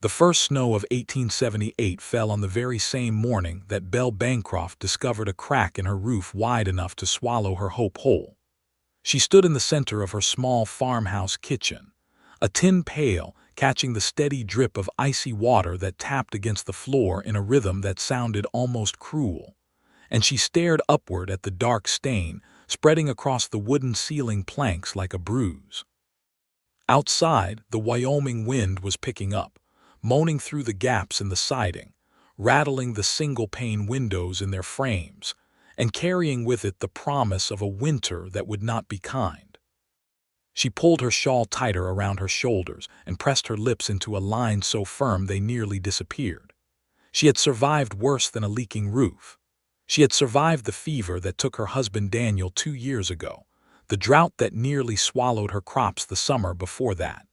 The first snow of 1878 fell on the very same morning that Belle Bancroft discovered a crack in her roof wide enough to swallow her hope whole. She stood in the center of her small farmhouse kitchen, a tin pail catching the steady drip of icy water that tapped against the floor in a rhythm that sounded almost cruel, and she stared upward at the dark stain spreading across the wooden ceiling planks like a bruise. Outside, the Wyoming wind was picking up, moaning through the gaps in the siding, rattling the single-pane windows in their frames, and carrying with it the promise of a winter that would not be kind. She pulled her shawl tighter around her shoulders and pressed her lips into a line so firm they nearly disappeared. She had survived worse than a leaking roof. She had survived the fever that took her husband Daniel 2 years ago, the drought that nearly swallowed her crops the summer before that,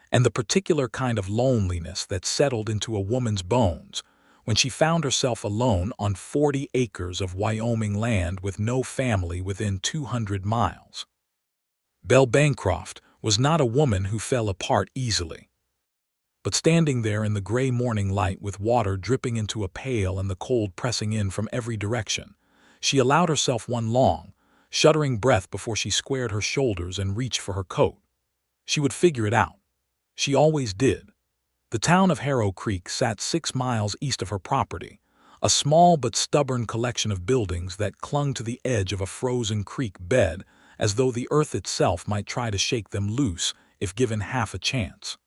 and the particular kind of loneliness that settled into a woman's bones when she found herself alone on 40 acres of Wyoming land with no family within 200 miles. Belle Bancroft was not a woman who fell apart easily. But standing there in the gray morning light with water dripping into a pail and the cold pressing in from every direction, she allowed herself one long, shuddering breath before she squared her shoulders and reached for her coat. She would figure it out. She always did. The town of Harrow Creek sat 6 miles east of her property, a small but stubborn collection of buildings that clung to the edge of a frozen creek bed as though the earth itself might try to shake them loose if given half a chance.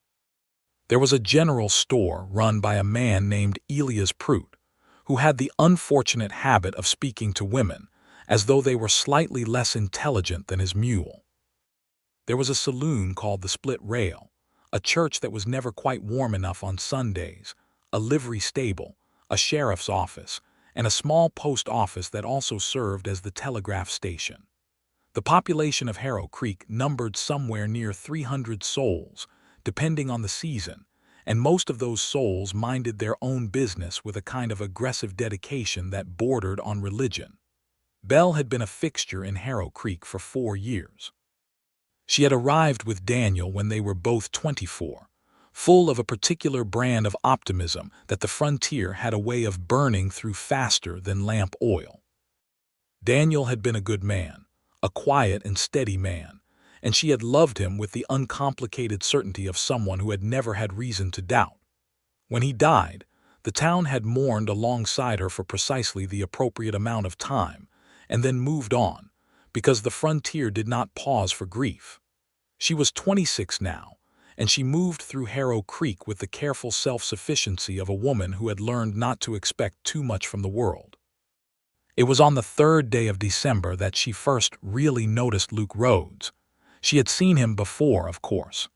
There was a general store run by a man named Elias Prout, who had the unfortunate habit of speaking to women as though they were slightly less intelligent than his mule. There was a saloon called the Split Rail, a church that was never quite warm enough on Sundays, a livery stable, a sheriff's office, and a small post office that also served as the telegraph station. The population of Harrow Creek numbered somewhere near 300 souls, depending on the season, and most of those souls minded their own business with a kind of aggressive dedication that bordered on religion. Belle had been a fixture in Harrow Creek for 4 years. She had arrived with Daniel when they were both 24, full of a particular brand of optimism that the frontier had a way of burning through faster than lamp oil. Daniel had been a good man, a quiet and steady man, and she had loved him with the uncomplicated certainty of someone who had never had reason to doubt. When he died, the town had mourned alongside her for precisely the appropriate amount of time, and then moved on, because the frontier did not pause for grief. She was 26 now, and she moved through Harrow Creek with the careful self-sufficiency of a woman who had learned not to expect too much from the world. It was on the 3rd day of December that she first really noticed Luke Rhodes. She had seen him before, of course.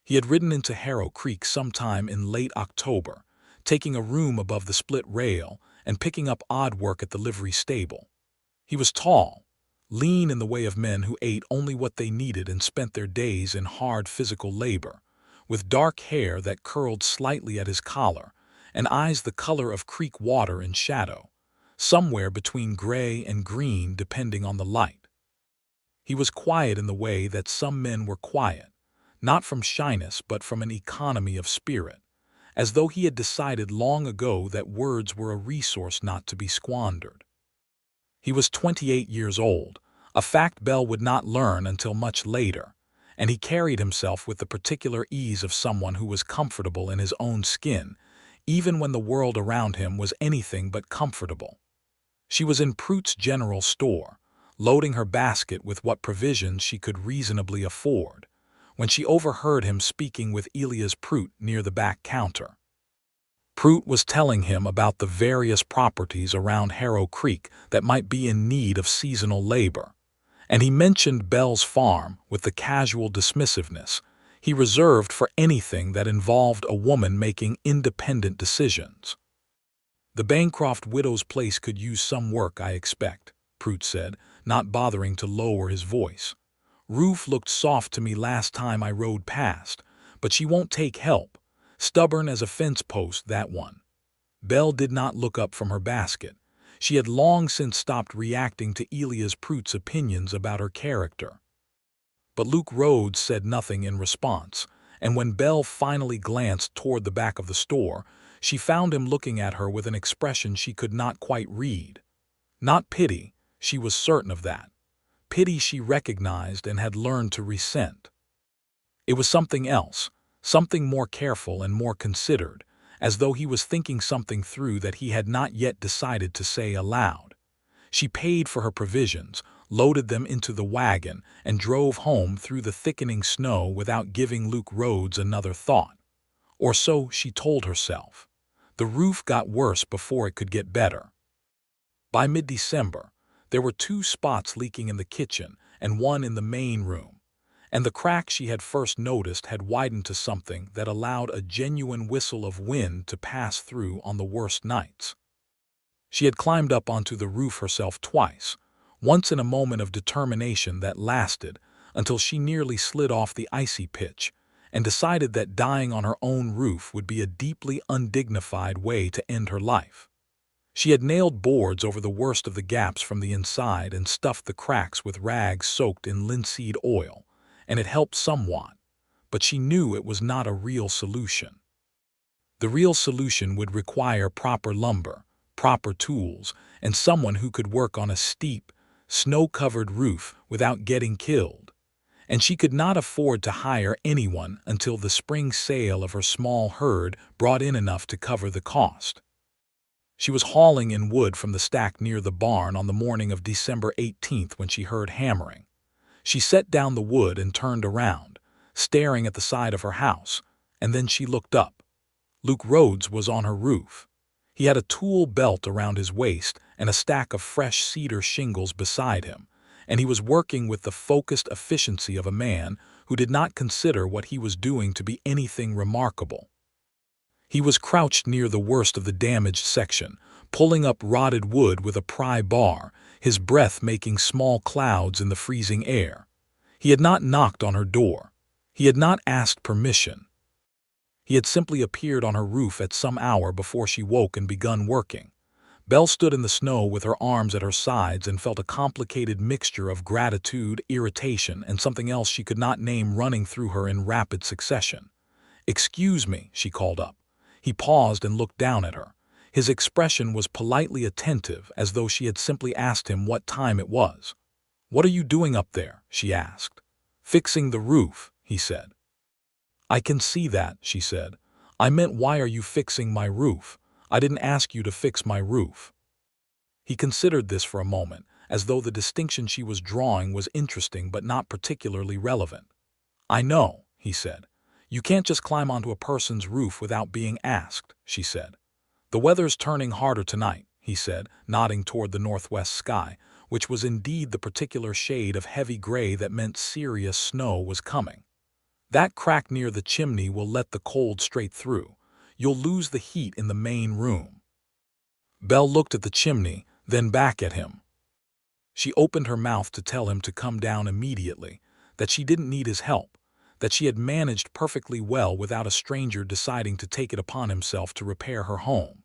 He had ridden into Harrow Creek sometime in late October, taking a room above the Split Rail and picking up odd work at the livery stable. He was tall, lean in the way of men who ate only what they needed and spent their days in hard physical labor, with dark hair that curled slightly at his collar and eyes the color of creek water in shadow, somewhere between gray and green depending on the light. He was quiet in the way that some men were quiet, not from shyness but from an economy of spirit, as though he had decided long ago that words were a resource not to be squandered. He was 28 years old, a fact Belle would not learn until much later, and he carried himself with the particular ease of someone who was comfortable in his own skin, even when the world around him was anything but comfortable. She was in Prout's general store, loading her basket with what provisions she could reasonably afford, when she overheard him speaking with Elias Prout near the back counter. Prout was telling him about the various properties around Harrow Creek that might be in need of seasonal labor, and he mentioned Belle's farm with the casual dismissiveness he reserved for anything that involved a woman making independent decisions. "The Bancroft widow's place could use some work, I expect," Prout said, not bothering to lower his voice. "Roof looked soft to me last time I rode past, but she won't take help. Stubborn as a fence post, that one." Belle did not look up from her basket. She had long since stopped reacting to Elias Prout's opinions about her character. But Luke Rhodes said nothing in response, and when Belle finally glanced toward the back of the store, she found him looking at her with an expression she could not quite read. Not pity, she was certain of that. Pity she recognized and had learned to resent. It was something else, something more careful and more considered, as though he was thinking something through that he had not yet decided to say aloud. She paid for her provisions, loaded them into the wagon, and drove home through the thickening snow without giving Luke Rhodes another thought. Or so she told herself. The roof got worse before it could get better. By mid-December, there were 2 spots leaking in the kitchen and 1 in the main room, and the crack she had first noticed had widened to something that allowed a genuine whistle of wind to pass through on the worst nights. She had climbed up onto the roof herself twice, once in a moment of determination that lasted until she nearly slid off the icy pitch and decided that dying on her own roof would be a deeply undignified way to end her life. She had nailed boards over the worst of the gaps from the inside and stuffed the cracks with rags soaked in linseed oil, and it helped somewhat, but she knew it was not a real solution. The real solution would require proper lumber, proper tools, and someone who could work on a steep, snow-covered roof without getting killed. And she could not afford to hire anyone until the spring sale of her small herd brought in enough to cover the cost. She was hauling in wood from the stack near the barn on the morning of December 18th when she heard hammering. She set down the wood and turned around, staring at the side of her house, and then she looked up. Luke Rhodes was on her roof. He had a tool belt around his waist and a stack of fresh cedar shingles beside him, and he was working with the focused efficiency of a man who did not consider what he was doing to be anything remarkable. He was crouched near the worst of the damaged section, pulling up rotted wood with a pry bar, his breath making small clouds in the freezing air. He had not knocked on her door. He had not asked permission. He had simply appeared on her roof at some hour before she woke and begun working. Belle stood in the snow with her arms at her sides and felt a complicated mixture of gratitude, irritation, and something else she could not name running through her in rapid succession. "Excuse me," she called up. He paused and looked down at her. His expression was politely attentive, as though she had simply asked him what time it was. "What are you doing up there?" she asked. "Fixing the roof," he said. "I can see that," she said. "I meant, why are you fixing my roof? I didn't ask you to fix my roof." He considered this for a moment, as though the distinction she was drawing was interesting but not particularly relevant. "I know," he said. "You can't just climb onto a person's roof without being asked," she said. "The weather's turning harder tonight," he said, nodding toward the northwest sky, which was indeed the particular shade of heavy gray that meant serious snow was coming. "That crack near the chimney will let the cold straight through. You'll lose the heat in the main room." Belle looked at the chimney, then back at him. She opened her mouth to tell him to come down immediately, that she didn't need his help, that she had managed perfectly well without a stranger deciding to take it upon himself to repair her home.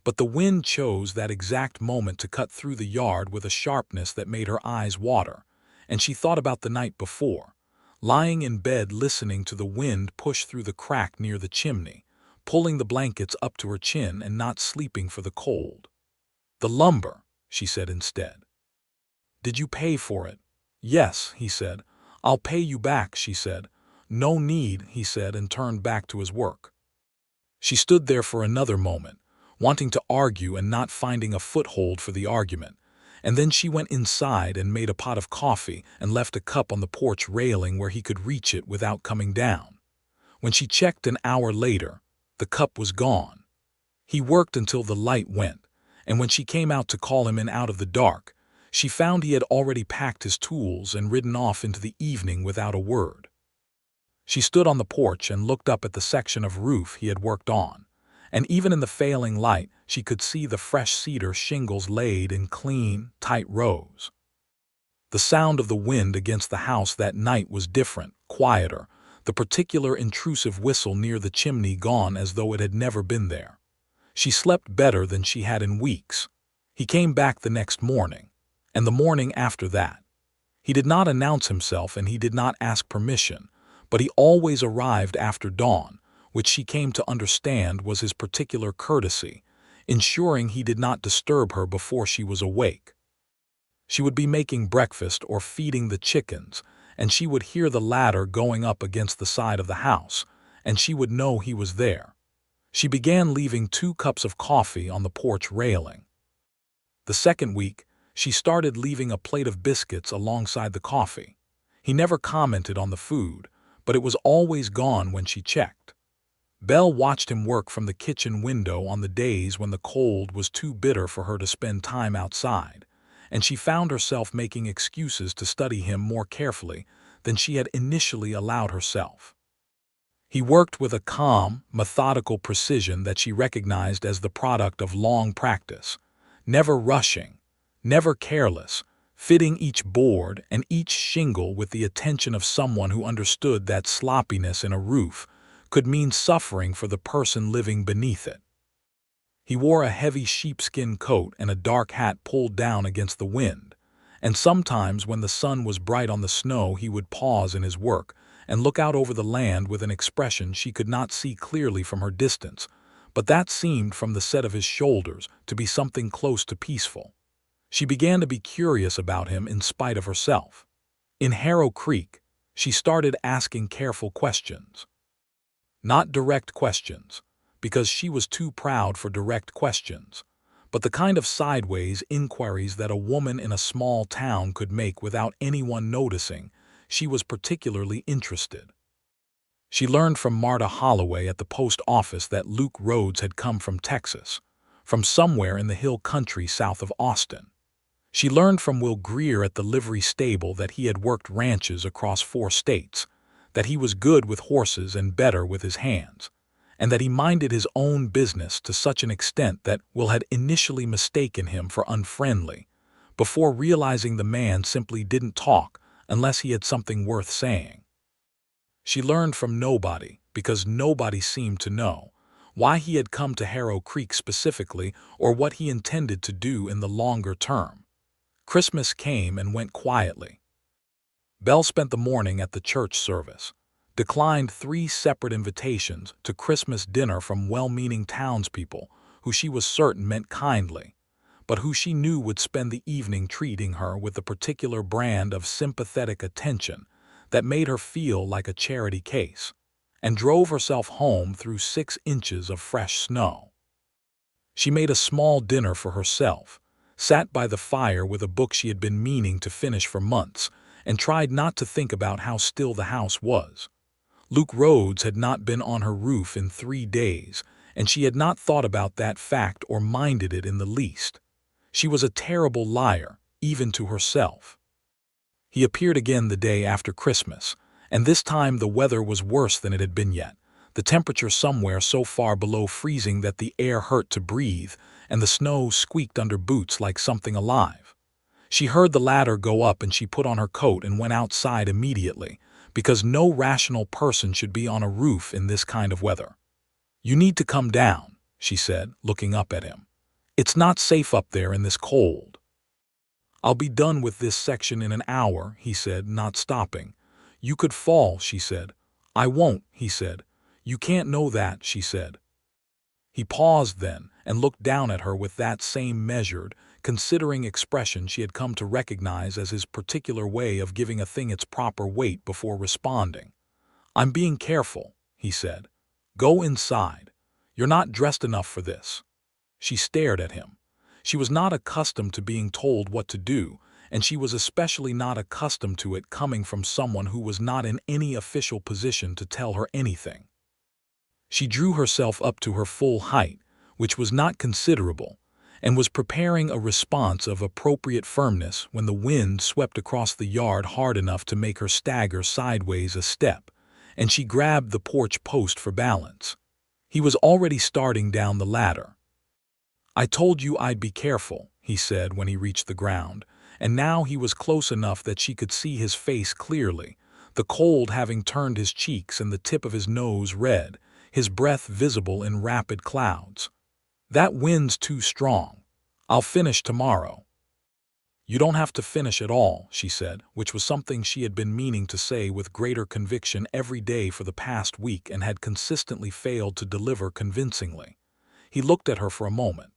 But the wind chose that exact moment to cut through the yard with a sharpness that made her eyes water, and she thought about the night before, lying in bed listening to the wind push through the crack near the chimney, pulling the blankets up to her chin and not sleeping for the cold. "The lumber," she said instead. "Did you pay for it?" "Yes," he said. "I'll pay you back," she said. "No need," he said, and turned back to his work. She stood there for another moment, wanting to argue and not finding a foothold for the argument, and then she went inside and made a pot of coffee and left a cup on the porch railing where he could reach it without coming down. When she checked an hour later, the cup was gone. He worked until the light went, and when she came out to call him in out of the dark, she found he had already packed his tools and ridden off into the evening without a word. She stood on the porch and looked up at the section of roof he had worked on, and even in the failing light she could see the fresh cedar shingles laid in clean, tight rows. The sound of the wind against the house that night was different, quieter, the particular intrusive whistle near the chimney gone as though it had never been there. She slept better than she had in weeks. He came back the next morning, and the morning after that. He did not announce himself and he did not ask permission, but he always arrived after dawn, which she came to understand was his particular courtesy, ensuring he did not disturb her before she was awake. She would be making breakfast or feeding the chickens, and she would hear the ladder going up against the side of the house, and she would know he was there. She began leaving 2 cups of coffee on the porch railing. The second week, she started leaving a plate of biscuits alongside the coffee. He never commented on the food, but it was always gone when she checked. Belle watched him work from the kitchen window on the days when the cold was too bitter for her to spend time outside, and she found herself making excuses to study him more carefully than she had initially allowed herself. He worked with a calm, methodical precision that she recognized as the product of long practice, never rushing, never careless, fitting each board and each shingle with the attention of someone who understood that sloppiness in a roof could mean suffering for the person living beneath it. He wore a heavy sheepskin coat and a dark hat pulled down against the wind, and sometimes when the sun was bright on the snow he would pause in his work and look out over the land with an expression she could not see clearly from her distance, but that seemed from the set of his shoulders to be something close to peaceful. She began to be curious about him in spite of herself. In Harrow Creek, she started asking careful questions. Not direct questions, because she was too proud for direct questions, but the kind of sideways inquiries that a woman in a small town could make without anyone noticing. She was particularly interested. She learned from Marta Holloway at the post office that Luke Rhodes had come from Texas, from somewhere in the hill country south of Austin. She learned from Will Greer at the livery stable that he had worked ranches across 4 states, that he was good with horses and better with his hands, and that he minded his own business to such an extent that Will had initially mistaken him for unfriendly, before realizing the man simply didn't talk unless he had something worth saying. She learned from nobody, because nobody seemed to know, why he had come to Harrow Creek specifically or what he intended to do in the longer term. Christmas came and went quietly. Belle spent the morning at the church service, declined 3 separate invitations to Christmas dinner from well-meaning townspeople who she was certain meant kindly, but who she knew would spend the evening treating her with the particular brand of sympathetic attention that made her feel like a charity case, and drove herself home through 6 inches of fresh snow. She made a small dinner for herself, sat by the fire with a book she had been meaning to finish for months, and tried not to think about how still the house was. Luke Rhodes had not been on her roof in 3 days, and she had not thought about that fact or minded it in the least. She was a terrible liar, even to herself. He appeared again the day after Christmas, and this time the weather was worse than it had been yet, the temperature somewhere so far below freezing that the air hurt to breathe, and the snow squeaked under boots like something alive. She heard the ladder go up and she put on her coat and went outside immediately, because no rational person should be on a roof in this kind of weather. "You need to come down," she said, looking up at him. "It's not safe up there in this cold." "I'll be done with this section in an hour," he said, not stopping. "You could fall," she said. "I won't," he said. "You can't know that," she said. He paused then and looked down at her with that same measured, considering expression she had come to recognize as his particular way of giving a thing its proper weight before responding. "I'm being careful," he said. "Go inside. You're not dressed enough for this." She stared at him. She was not accustomed to being told what to do, and she was especially not accustomed to it coming from someone who was not in any official position to tell her anything. She drew herself up to her full height, which was not considerable, and was preparing a response of appropriate firmness when the wind swept across the yard hard enough to make her stagger sideways a step, and she grabbed the porch post for balance. He was already starting down the ladder. "I told you I'd be careful," he said when he reached the ground, and now he was close enough that she could see his face clearly, the cold having turned his cheeks and the tip of his nose red, his breath visible in rapid clouds. "That wind's too strong. I'll finish tomorrow." "You don't have to finish at all," she said, which was something she had been meaning to say with greater conviction every day for the past week and had consistently failed to deliver convincingly. He looked at her for a moment.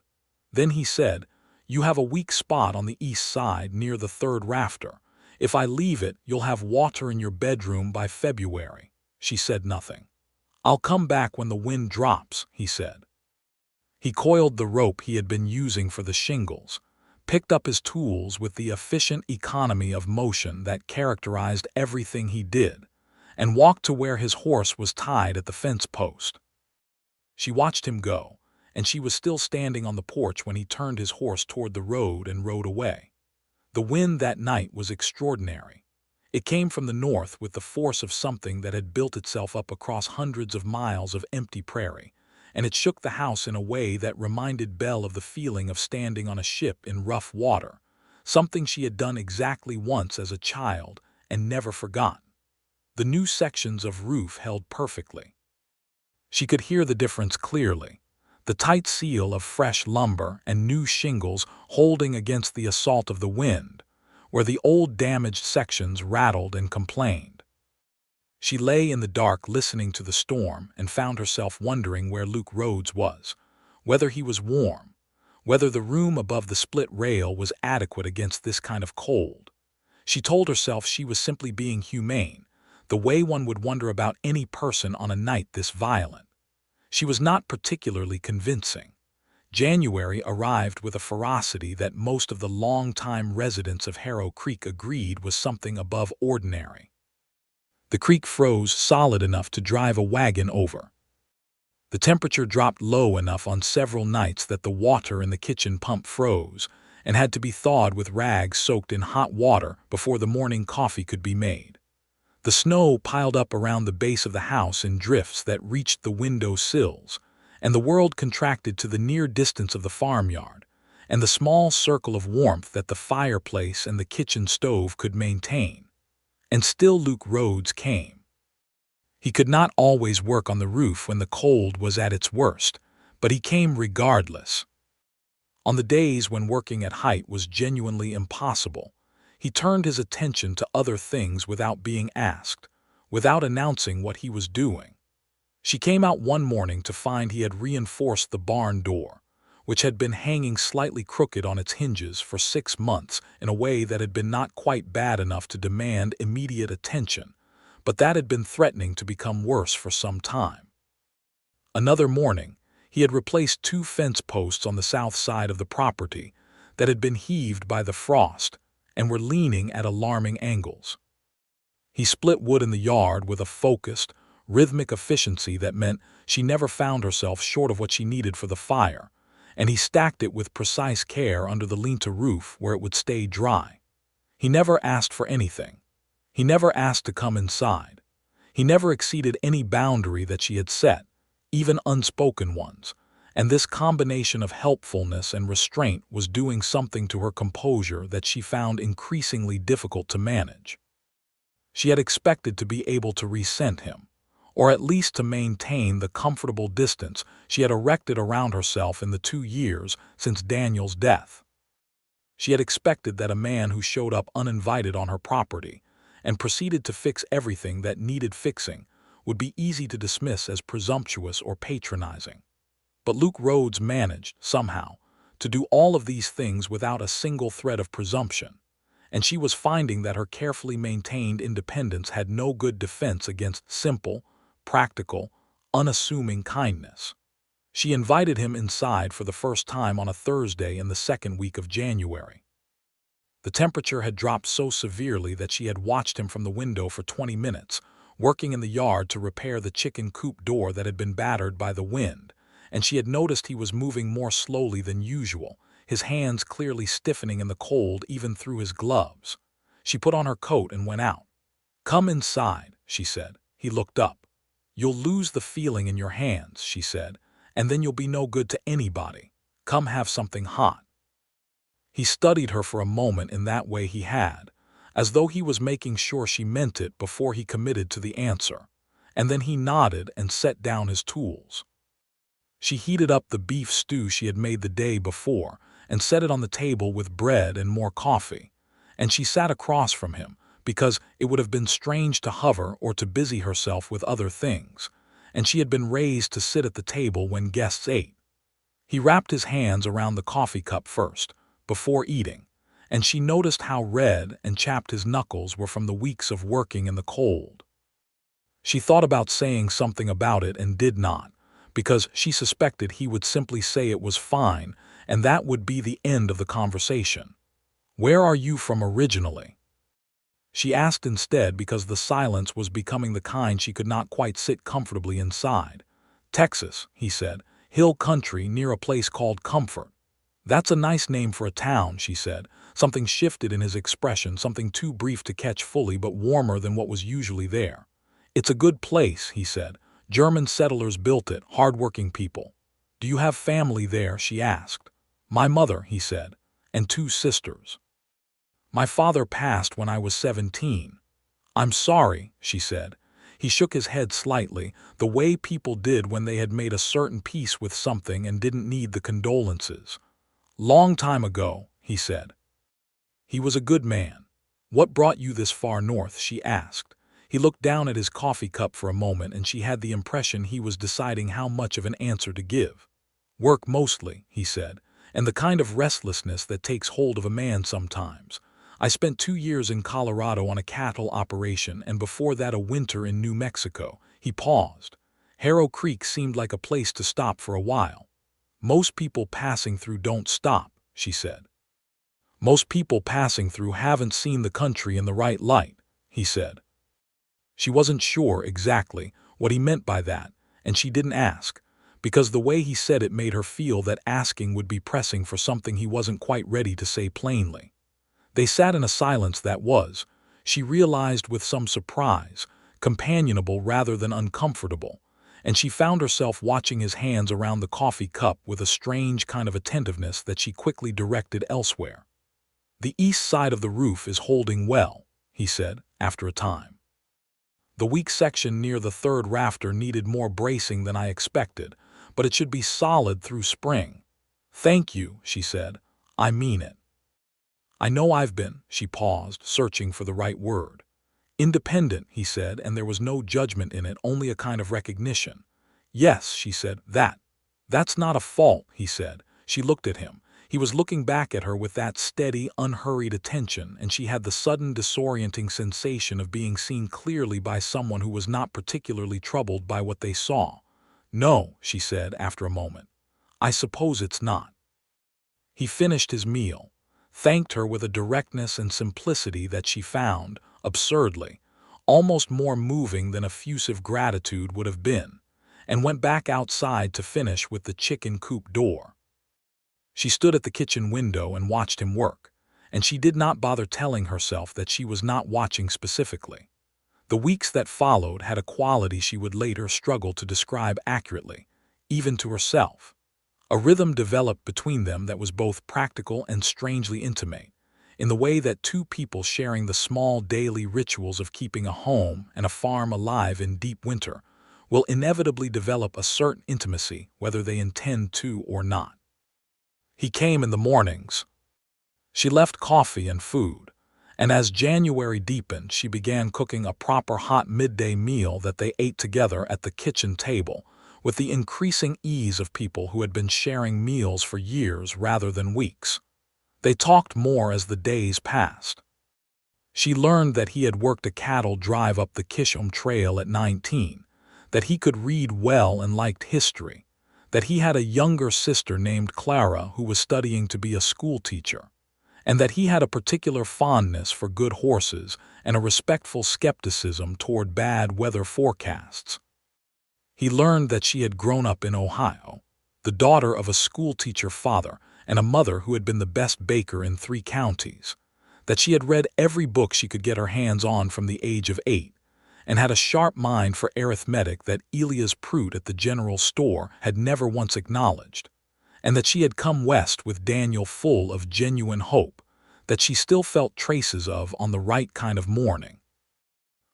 Then he said, "You have a weak spot on the east side near the third rafter. If I leave it, you'll have water in your bedroom by February." She said nothing. "I'll come back when the wind drops," he said. He coiled the rope he had been using for the shingles, picked up his tools with the efficient economy of motion that characterized everything he did, and walked to where his horse was tied at the fence post. She watched him go, and she was still standing on the porch when he turned his horse toward the road and rode away. The wind that night was extraordinary. It came from the north with the force of something that had built itself up across hundreds of miles of empty prairie, and it shook the house in a way that reminded Belle of the feeling of standing on a ship in rough water, something she had done exactly once as a child and never forgot. The new sections of roof held perfectly. She could hear the difference clearly, the tight seal of fresh lumber and new shingles holding against the assault of the wind, where the old damaged sections rattled and complained. She lay in the dark listening to the storm and found herself wondering where Luke Rhodes was, whether he was warm, whether the room above the split rail was adequate against this kind of cold. She told herself she was simply being humane, the way one would wonder about any person on a night this violent. She was not particularly convincing. January arrived with a ferocity that most of the long-time residents of Harrow Creek agreed was something above ordinary. The creek froze solid enough to drive a wagon over. The temperature dropped low enough on several nights that the water in the kitchen pump froze and had to be thawed with rags soaked in hot water before the morning coffee could be made. The snow piled up around the base of the house in drifts that reached the window sills, and the world contracted to the near distance of the farmyard and the small circle of warmth that the fireplace and the kitchen stove could maintain. And still Luke Rhodes came. He could not always work on the roof when the cold was at its worst, but he came regardless. On the days when working at height was genuinely impossible, he turned his attention to other things without being asked, without announcing what he was doing. She came out one morning to find he had reinforced the barn door, which had been hanging slightly crooked on its hinges for 6 months in a way that had been not quite bad enough to demand immediate attention, but that had been threatening to become worse for some time. Another morning, he had replaced 2 fence posts on the south side of the property that had been heaved by the frost and were leaning at alarming angles. He split wood in the yard with a focused, rhythmic efficiency that meant she never found herself short of what she needed for the fire, and he stacked it with precise care under the lean-to roof where it would stay dry. He never asked for anything. He never asked to come inside. He never exceeded any boundary that she had set, even unspoken ones, and this combination of helpfulness and restraint was doing something to her composure that she found increasingly difficult to manage. She had expected to be able to resent him, or at least to maintain the comfortable distance she had erected around herself in the 2 years since Daniel's death. She had expected that a man who showed up uninvited on her property and proceeded to fix everything that needed fixing would be easy to dismiss as presumptuous or patronizing. But Luke Rhodes managed, somehow, to do all of these things without a single thread of presumption, and she was finding that her carefully maintained independence had no good defense against simple, practical, unassuming kindness. She invited him inside for the first time on a Thursday in the second week of January. The temperature had dropped so severely that she had watched him from the window for 20 minutes, working in the yard to repair the chicken coop door that had been battered by the wind, and she had noticed he was moving more slowly than usual, his hands clearly stiffening in the cold even through his gloves. She put on her coat and went out. "Come inside," she said. He looked up. "You'll lose the feeling in your hands," she said, "and then you'll be no good to anybody. Come have something hot." He studied her for a moment in that way he had, as though he was making sure she meant it before he committed to the answer, and then he nodded and set down his tools. She heated up the beef stew she had made the day before and set it on the table with bread and more coffee. And she sat across from him, because it would have been strange to hover or to busy herself with other things, and she had been raised to sit at the table when guests ate. He wrapped his hands around the coffee cup first, before eating, and she noticed how red and chapped his knuckles were from the weeks of working in the cold. She thought about saying something about it and did not, because she suspected he would simply say it was fine, and that would be the end of the conversation. "Where are you from originally?" she asked instead, because the silence was becoming the kind she could not quite sit comfortably inside. "Texas," he said. "Hill country near a place called Comfort." "That's a nice name for a town," she said. Something shifted in his expression, something too brief to catch fully but warmer than what was usually there. "It's a good place," he said. "German settlers built it, hard-working people." "Do you have family there?" she asked. "My mother," he said, "and 2 sisters. My father passed when I was 17. "I'm sorry," she said. He shook his head slightly, the way people did when they had made a certain peace with something and didn't need the condolences. "Long time ago," he said. He was a good man. "What brought you this far north?" she asked. He looked down at his coffee cup for a moment, and she had the impression he was deciding how much of an answer to give. "Work mostly," he said, "and the kind of restlessness that takes hold of a man sometimes. I spent 2 years in Colorado on a cattle operation, and before that a winter in New Mexico." He paused. Harrow Creek seemed like a place to stop for a while. "Most people passing through don't stop," she said. "Most people passing through haven't seen the country in the right light," he said. She wasn't sure exactly what he meant by that, and she didn't ask, because the way he said it made her feel that asking would be pressing for something he wasn't quite ready to say plainly. They sat in a silence that was, she realized with some surprise, companionable rather than uncomfortable, and she found herself watching his hands around the coffee cup with a strange kind of attentiveness that she quickly directed elsewhere. "The east side of the roof is holding well," he said, after a time. "The weak section near the 3rd rafter needed more bracing than I expected, but it should be solid through spring." "Thank you," she said. "I mean it." "I know I've been," she paused, searching for the right word. "Independent," he said, and there was no judgment in it, only a kind of recognition. "Yes," she said, "that's not a fault," he said. She looked at him. He was looking back at her with that steady, unhurried attention, and she had the sudden disorienting sensation of being seen clearly by someone who was not particularly troubled by what they saw. "No," she said after a moment. "I suppose it's not." He finished his meal, thanked her with a directness and simplicity that she found, absurdly, almost more moving than effusive gratitude would have been, and went back outside to finish with the chicken coop door. She stood at the kitchen window and watched him work, and she did not bother telling herself that she was not watching specifically. The weeks that followed had a quality she would later struggle to describe accurately, even to herself. A rhythm developed between them that was both practical and strangely intimate, in the way that 2 people sharing the small daily rituals of keeping a home and a farm alive in deep winter will inevitably develop a certain intimacy whether they intend to or not. He came in the mornings. She left coffee and food, and as January deepened, she began cooking a proper hot midday meal that they ate together at the kitchen table, with the increasing ease of people who had been sharing meals for years rather than weeks. They talked more as the days passed. She learned that he had worked a cattle drive up the Kishom Trail at 19, that he could read well and liked history, that he had a younger sister named Clara who was studying to be a schoolteacher, and that he had a particular fondness for good horses and a respectful skepticism toward bad weather forecasts. He learned that she had grown up in Ohio, the daughter of a schoolteacher father and a mother who had been the best baker in 3 counties, that she had read every book she could get her hands on from the age of 8, and had a sharp mind for arithmetic that Elias Prout at the general store had never once acknowledged, and that she had come west with Daniel full of genuine hope that she still felt traces of on the right kind of morning,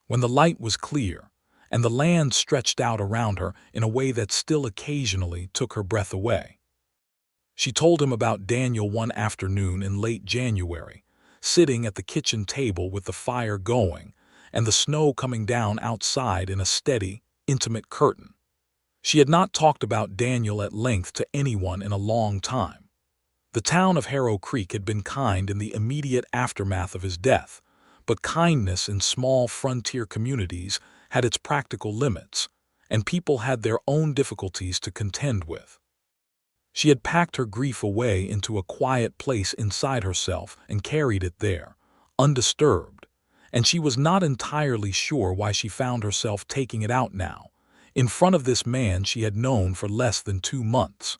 when the light was clear and the land stretched out around her in a way that still occasionally took her breath away. She told him about Daniel one afternoon in late January, sitting at the kitchen table with the fire going and the snow coming down outside in a steady, intimate curtain. She had not talked about Daniel at length to anyone in a long time. The town of Harrow Creek had been kind in the immediate aftermath of his death, but kindness in small frontier communities had its practical limits, and people had their own difficulties to contend with. She had packed her grief away into a quiet place inside herself and carried it there, undisturbed, and she was not entirely sure why she found herself taking it out now, in front of this man she had known for less than 2 months.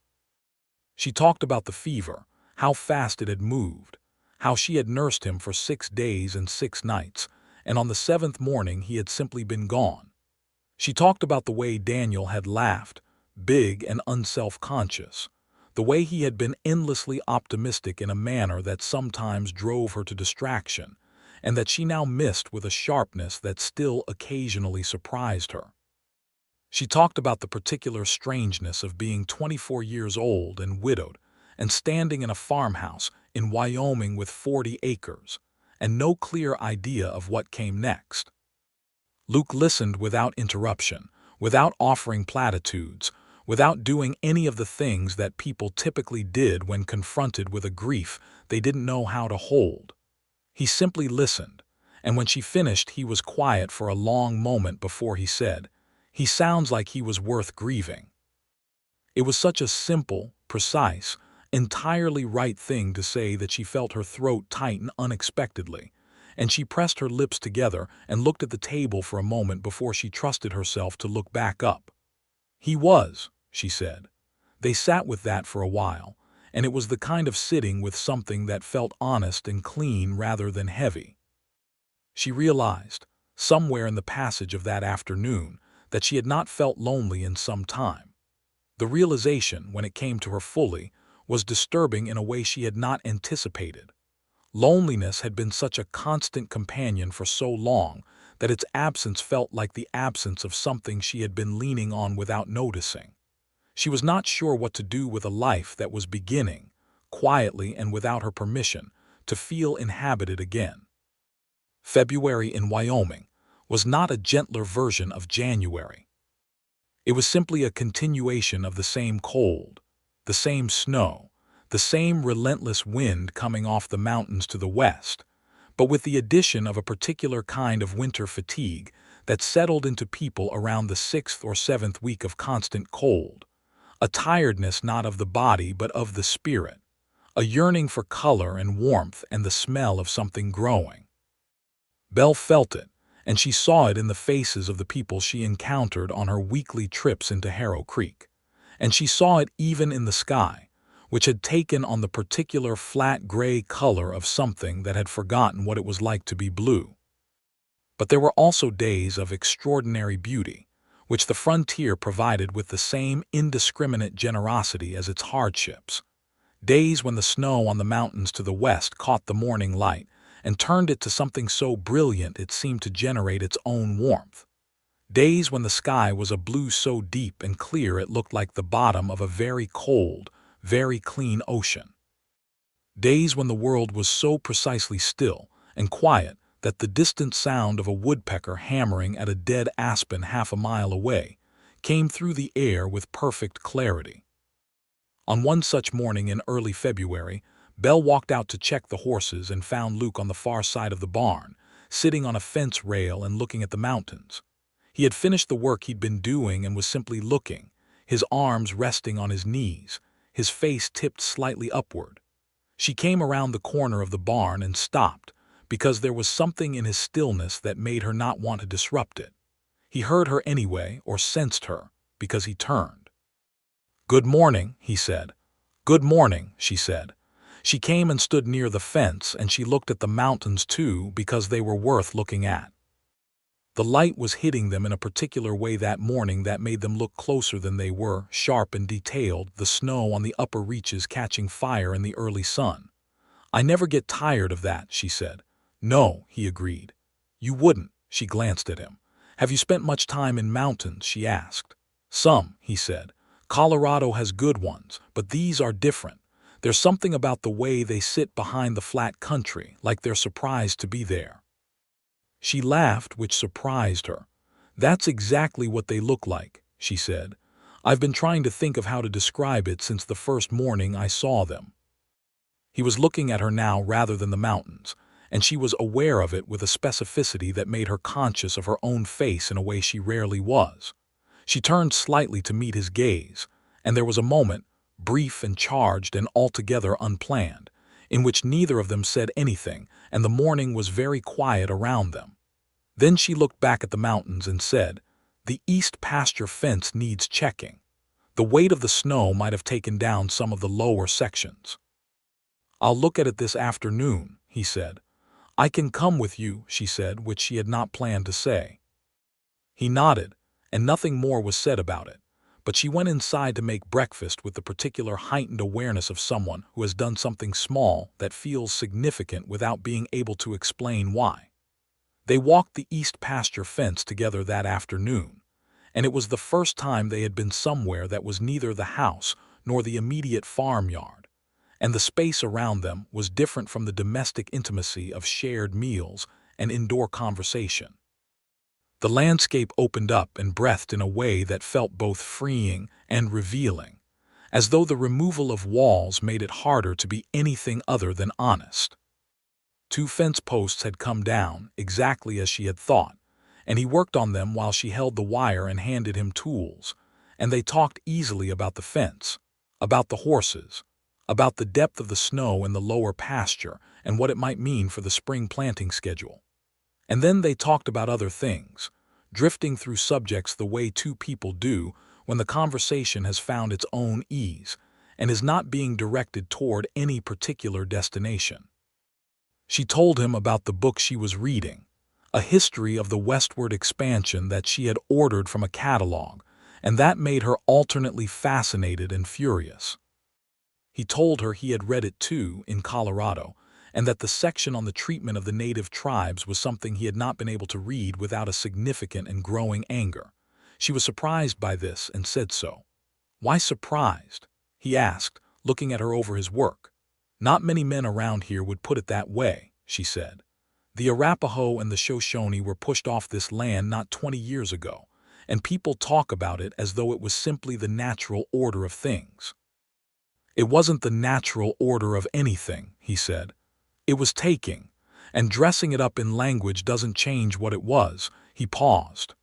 She talked about the fever, how fast it had moved, how she had nursed him for 6 days and 6 nights, and on the 7th morning he had simply been gone. She talked about the way Daniel had laughed, big and unself-conscious, the way he had been endlessly optimistic in a manner that sometimes drove her to distraction, and that she now missed with a sharpness that still occasionally surprised her. She talked about the particular strangeness of being 24 years old and widowed, and standing in a farmhouse in Wyoming with 40 acres, and no clear idea of what came next. Luke listened without interruption, without offering platitudes, without doing any of the things that people typically did when confronted with a grief they didn't know how to hold. He simply listened, and when she finished he was quiet for a long moment before he said, "He sounds like he was worth grieving." It was such a simple, precise, entirely right thing to say that she felt her throat tighten unexpectedly, and she pressed her lips together and looked at the table for a moment before she trusted herself to look back up. "He was," she said. They sat with that for a while, and it was the kind of sitting with something that felt honest and clean rather than heavy. She realized, somewhere in the passage of that afternoon, that she had not felt lonely in some time. The realization, when it came to her fully, was disturbing in a way she had not anticipated. Loneliness had been such a constant companion for so long that its absence felt like the absence of something she had been leaning on without noticing. She was not sure what to do with a life that was beginning, quietly and without her permission, to feel inhabited again. February in Wyoming was not a gentler version of January. It was simply a continuation of the same cold, the same snow, the same relentless wind coming off the mountains to the west, but with the addition of a particular kind of winter fatigue that settled into people around the 6th or 7th week of constant cold, a tiredness not of the body but of the spirit, a yearning for color and warmth and the smell of something growing. Belle felt it, and she saw it in the faces of the people she encountered on her weekly trips into Harrow Creek, and she saw it even in the sky, which had taken on the particular flat gray color of something that had forgotten what it was like to be blue. But there were also days of extraordinary beauty, which the frontier provided with the same indiscriminate generosity as its hardships. Days when the snow on the mountains to the west caught the morning light and turned it to something so brilliant it seemed to generate its own warmth. Days when the sky was a blue so deep and clear it looked like the bottom of a very cold, very clean ocean. Days when the world was so precisely still and quiet that the distant sound of a woodpecker hammering at a dead aspen half a mile away came through the air with perfect clarity. On one such morning in early February, Belle walked out to check the horses and found Luke on the far side of the barn, sitting on a fence rail and looking at the mountains. He had finished the work he'd been doing and was simply looking, his arms resting on his knees, his face tipped slightly upward. She came around the corner of the barn and stopped, because there was something in his stillness that made her not want to disrupt it. He heard her anyway, or sensed her, because he turned. "Good morning," he said. "Good morning," she said. She came and stood near the fence, and she looked at the mountains too, because they were worth looking at. The light was hitting them in a particular way that morning that made them look closer than they were, sharp and detailed, the snow on the upper reaches catching fire in the early sun. "I never get tired of that," she said. "No," he agreed. "You wouldn't," she glanced at him. "Have you spent much time in mountains?" she asked. "Some," he said. "Colorado has good ones, but these are different. There's something about the way they sit behind the flat country, like they're surprised to be there." She laughed, which surprised her. "That's exactly what they look like," she said. "I've been trying to think of how to describe it since the first morning I saw them." He was looking at her now rather than the mountains, and she was aware of it with a specificity that made her conscious of her own face in a way she rarely was. She turned slightly to meet his gaze, and there was a moment, brief and charged and altogether unplanned, in which neither of them said anything, and the morning was very quiet around them. Then she looked back at the mountains and said, "The east pasture fence needs checking. The weight of the snow might have taken down some of the lower sections." "I'll look at it this afternoon," he said. "I can come with you," she said, which she had not planned to say. He nodded, and nothing more was said about it, but she went inside to make breakfast with the particular heightened awareness of someone who has done something small that feels significant without being able to explain why. They walked the east pasture fence together that afternoon, and it was the first time they had been somewhere that was neither the house nor the immediate farmyard, and the space around them was different from the domestic intimacy of shared meals and indoor conversation. The landscape opened up and breathed in a way that felt both freeing and revealing, as though the removal of walls made it harder to be anything other than honest. 2 fence posts had come down, exactly as she had thought, and he worked on them while she held the wire and handed him tools, and they talked easily about the fence, about the horses, about the depth of the snow in the lower pasture and what it might mean for the spring planting schedule. And then they talked about other things, drifting through subjects the way 2 people do when the conversation has found its own ease and is not being directed toward any particular destination. She told him about the book she was reading, a history of the westward expansion that she had ordered from a catalog, and that made her alternately fascinated and furious. He told her he had read it too in Colorado, and that the section on the treatment of the native tribes was something he had not been able to read without a significant and growing anger. She was surprised by this and said so. "Why surprised?" he asked, looking at her over his work. "Not many men around here would put it that way," she said. "The Arapaho and the Shoshone were pushed off this land not 20 years ago, and people talk about it as though it was simply the natural order of things." "It wasn't the natural order of anything," he said. "It was taking, and dressing it up in language doesn't change what it was." He paused.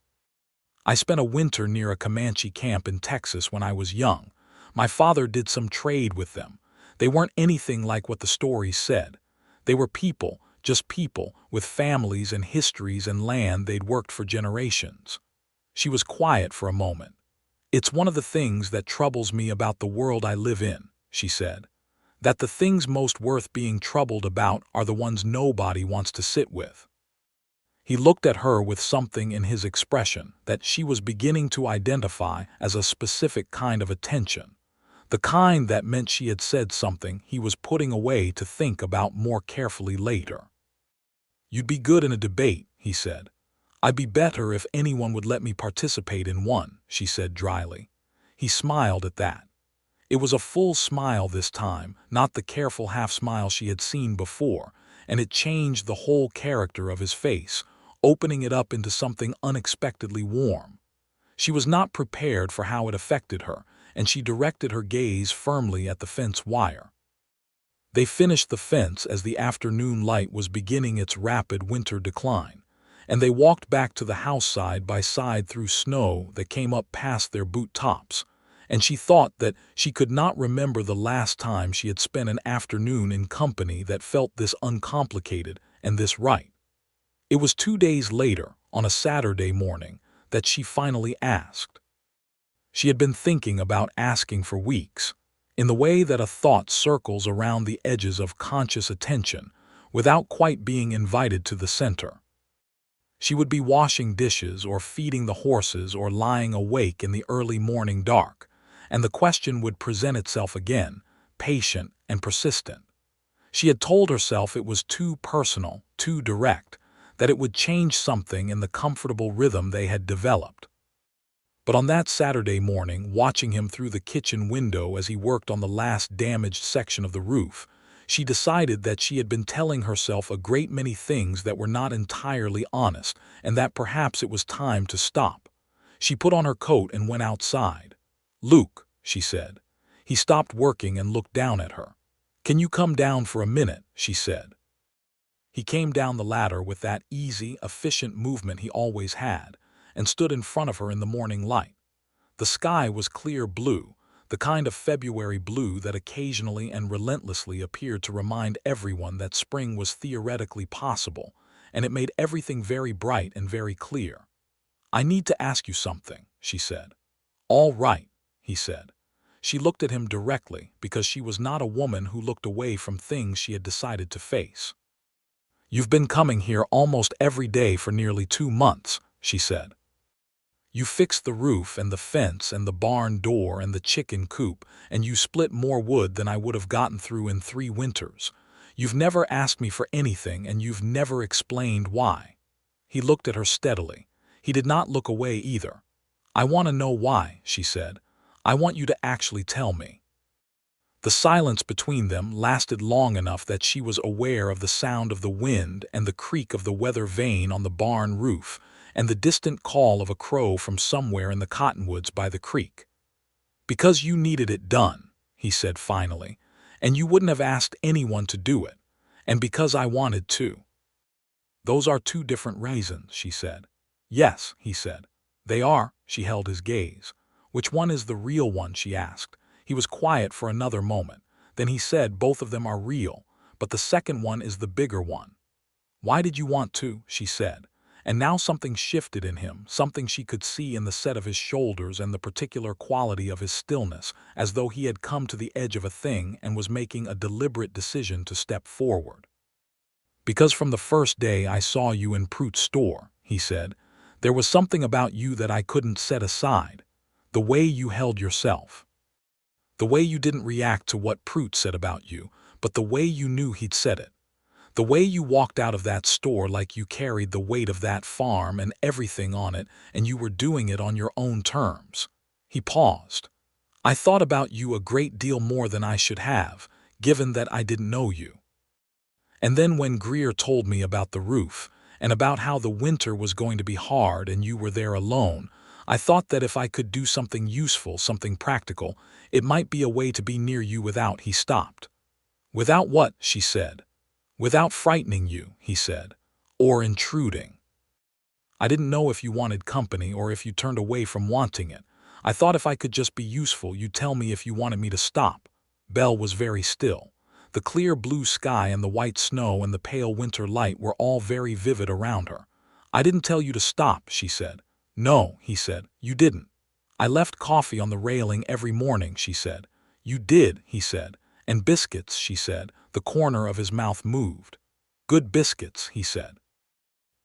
"I spent a winter near a Comanche camp in Texas when I was young. My father did some trade with them. They weren't anything like what the stories said. They were people, just people, with families and histories and land they'd worked for generations." She was quiet for a moment. "It's one of the things that troubles me about the world I live in," she said, "that the things most worth being troubled about are the ones nobody wants to sit with." He looked at her with something in his expression that she was beginning to identify as a specific kind of attention, the kind that meant she had said something he was putting away to think about more carefully later. "You'd be good in a debate," he said. "I'd be better if anyone would let me participate in one," she said dryly. He smiled at that. It was a full smile this time, not the careful half-smile she had seen before, and it changed the whole character of his face, opening it up into something unexpectedly warm. She was not prepared for how it affected her, and she directed her gaze firmly at the fence wire. They finished the fence as the afternoon light was beginning its rapid winter decline, and they walked back to the house side by side through snow that came up past their boot tops, and she thought that she could not remember the last time she had spent an afternoon in company that felt this uncomplicated and this right. It was 2 days later, on a Saturday morning, that she finally asked. She had been thinking about asking for weeks, in the way that a thought circles around the edges of conscious attention without quite being invited to the center. She would be washing dishes or feeding the horses or lying awake in the early morning dark, and the question would present itself again, patient and persistent. She had told herself it was too personal, too direct, that it would change something in the comfortable rhythm they had developed. But on that Saturday morning, watching him through the kitchen window as he worked on the last damaged section of the roof, she decided that she had been telling herself a great many things that were not entirely honest, and that perhaps it was time to stop. She put on her coat and went outside. "Luke," she said. He stopped working and looked down at her. "Can you come down for a minute?" she said. He came down the ladder with that easy, efficient movement he always had, and stood in front of her in the morning light. The sky was clear blue, the kind of February blue that occasionally and relentlessly appeared to remind everyone that spring was theoretically possible, and it made everything very bright and very clear. "I need to ask you something," she said. "All right," he said. She looked at him directly because she was not a woman who looked away from things she had decided to face. "You've been coming here almost every day for nearly 2 months," she said. "You fixed the roof and the fence and the barn door and the chicken coop, and you split more wood than I would have gotten through in 3 winters. You've never asked me for anything, and you've never explained why." He looked at her steadily. He did not look away either. "I want to know why," she said. "I want you to actually tell me." The silence between them lasted long enough that she was aware of the sound of the wind and the creak of the weather vane on the barn roof, and the distant call of a crow from somewhere in the cottonwoods by the creek. "Because you needed it done," he said finally, "and you wouldn't have asked anyone to do it, and because I wanted to." "Those are 2 different reasons," she said. "Yes," he said. "They are." She held his gaze. "Which one is the real one?" she asked. He was quiet for another moment. Then he said, "Both of them are real, but the second one is the bigger one." "Why did you want to?" she said. And now something shifted in him, something she could see in the set of his shoulders and the particular quality of his stillness, as though he had come to the edge of a thing and was making a deliberate decision to step forward. "Because from the first day I saw you in Prute's store," he said, "there was something about you that I couldn't set aside. The way you held yourself. The way you didn't react to what Prute said about you, but the way you knew he'd said it. The way you walked out of that store like you carried the weight of that farm and everything on it, and you were doing it on your own terms." He paused. "I thought about you a great deal more than I should have, given that I didn't know you. And then when Greer told me about the roof, and about how the winter was going to be hard and you were there alone, I thought that if I could do something useful, something practical, it might be a way to be near you without." He stopped. "Without what?" she said. "Without frightening you," he said, "or intruding. I didn't know if you wanted company or if you turned away from wanting it. I thought if I could just be useful, you'd tell me if you wanted me to stop." Belle was very still. The clear blue sky and the white snow and the pale winter light were all very vivid around her. "I didn't tell you to stop," she said. "No," he said, "you didn't." "I left coffee on the railing every morning," she said. "You did," he said. "And biscuits," she said. The corner of his mouth moved. "Good biscuits," he said.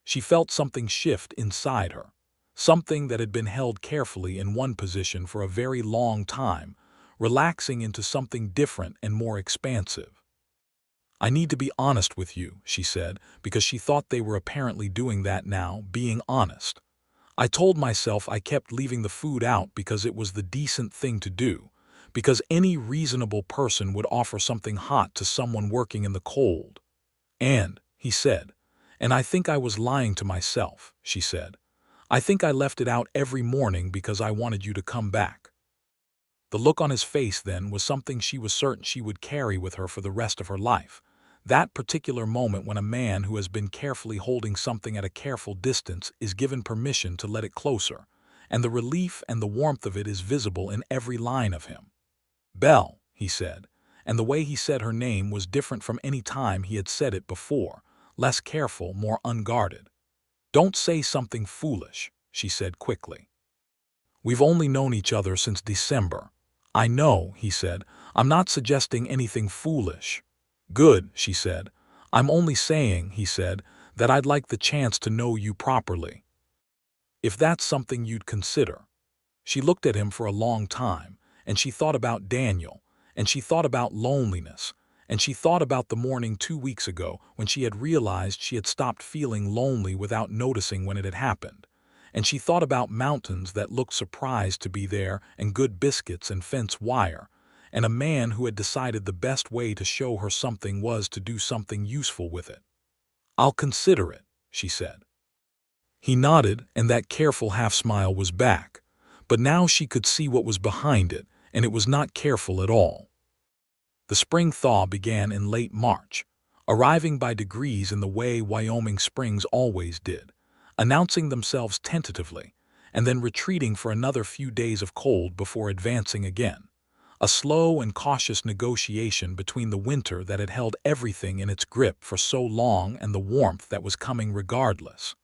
She felt something shift inside her, something that had been held carefully in one position for a very long time, relaxing into something different and more expansive. "I need to be honest with you," she said, because she thought they were apparently doing that now, being honest. "I told myself I kept leaving the food out because it was the decent thing to do, because any reasonable person would offer something hot to someone working in the cold. And," he said, "and I think I was lying to myself," she said. "I think I left it out every morning because I wanted you to come back." The look on his face then was something she was certain she would carry with her for the rest of her life. That particular moment when a man who has been carefully holding something at a careful distance is given permission to let it closer, and the relief and the warmth of it is visible in every line of him. "Belle," he said, and the way he said her name was different from any time he had said it before, less careful, more unguarded. "Don't say something foolish," she said quickly. "We've only known each other since December." "I know," he said. "I'm not suggesting anything foolish." "Good," she said. "I'm only saying," he said, "that I'd like the chance to know you properly. If that's something you'd consider." She looked at him for a long time, and she thought about Daniel, and she thought about loneliness, and she thought about the morning 2 weeks ago when she had realized she had stopped feeling lonely without noticing when it had happened. and she thought about mountains that looked surprised to be there, and good biscuits and fence wire, and a man who had decided the best way to show her something was to do something useful with it. "I'll consider it," she said. He nodded, and that careful half-smile was back, but now she could see what was behind it, and it was not careful at all. The spring thaw began in late March, arriving by degrees in the way Wyoming springs always did, announcing themselves tentatively, and then retreating for another few days of cold before advancing again. A slow and cautious negotiation between the winter that had held everything in its grip for so long and the warmth that was coming regardless.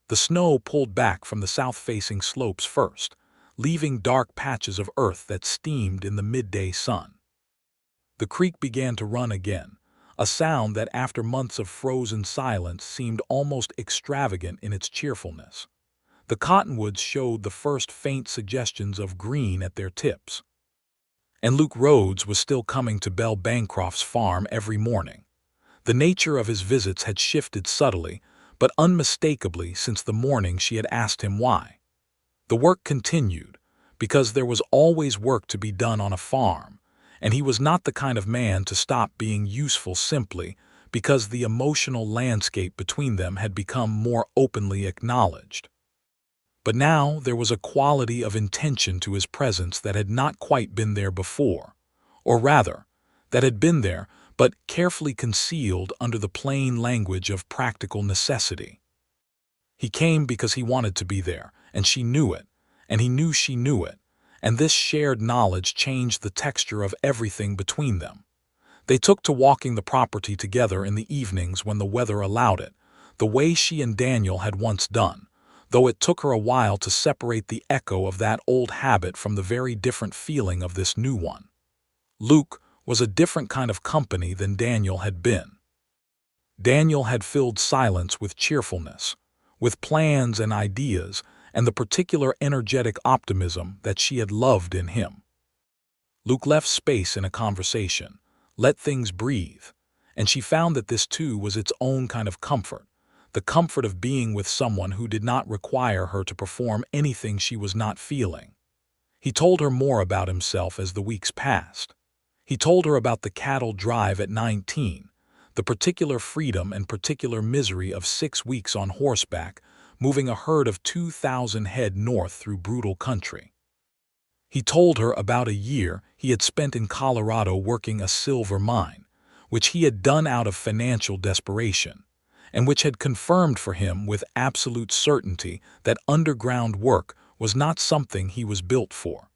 The snow pulled back from the south-facing slopes first, leaving dark patches of earth that steamed in the midday sun. The creek began to run again, a sound that after months of frozen silence seemed almost extravagant in its cheerfulness. The cottonwoods showed the first faint suggestions of green at their tips. And Luke Rhodes was still coming to Belle Bancroft's farm every morning. The nature of his visits had shifted subtly, but unmistakably since the morning she had asked him why. The work continued, because there was always work to be done on a farm, and he was not the kind of man to stop being useful simply because the emotional landscape between them had become more openly acknowledged. But now there was a quality of intention to his presence that had not quite been there before, or rather, that had been there but carefully concealed under the plain language of practical necessity. He came because he wanted to be there, and she knew it, and he knew she knew it, and this shared knowledge changed the texture of everything between them. They took to walking the property together in the evenings when the weather allowed it, the way she and Daniel had once done, though it took her a while to separate the echo of that old habit from the very different feeling of this new one. Luke was a different kind of company than Daniel had been. Daniel had filled silence with cheerfulness, with plans and ideas, and the particular energetic optimism that she had loved in him. Luke left space in a conversation, let things breathe, and she found that this too was its own kind of comfort, the comfort of being with someone who did not require her to perform anything she was not feeling. He told her more about himself as the weeks passed. He told her about the cattle drive at 19, the particular freedom and particular misery of 6 weeks on horseback, moving a herd of 2,000 head north through brutal country. He told her about a year he had spent in Colorado working a silver mine, which he had done out of financial desperation, and which had confirmed for him with absolute certainty that underground work was not something he was built for.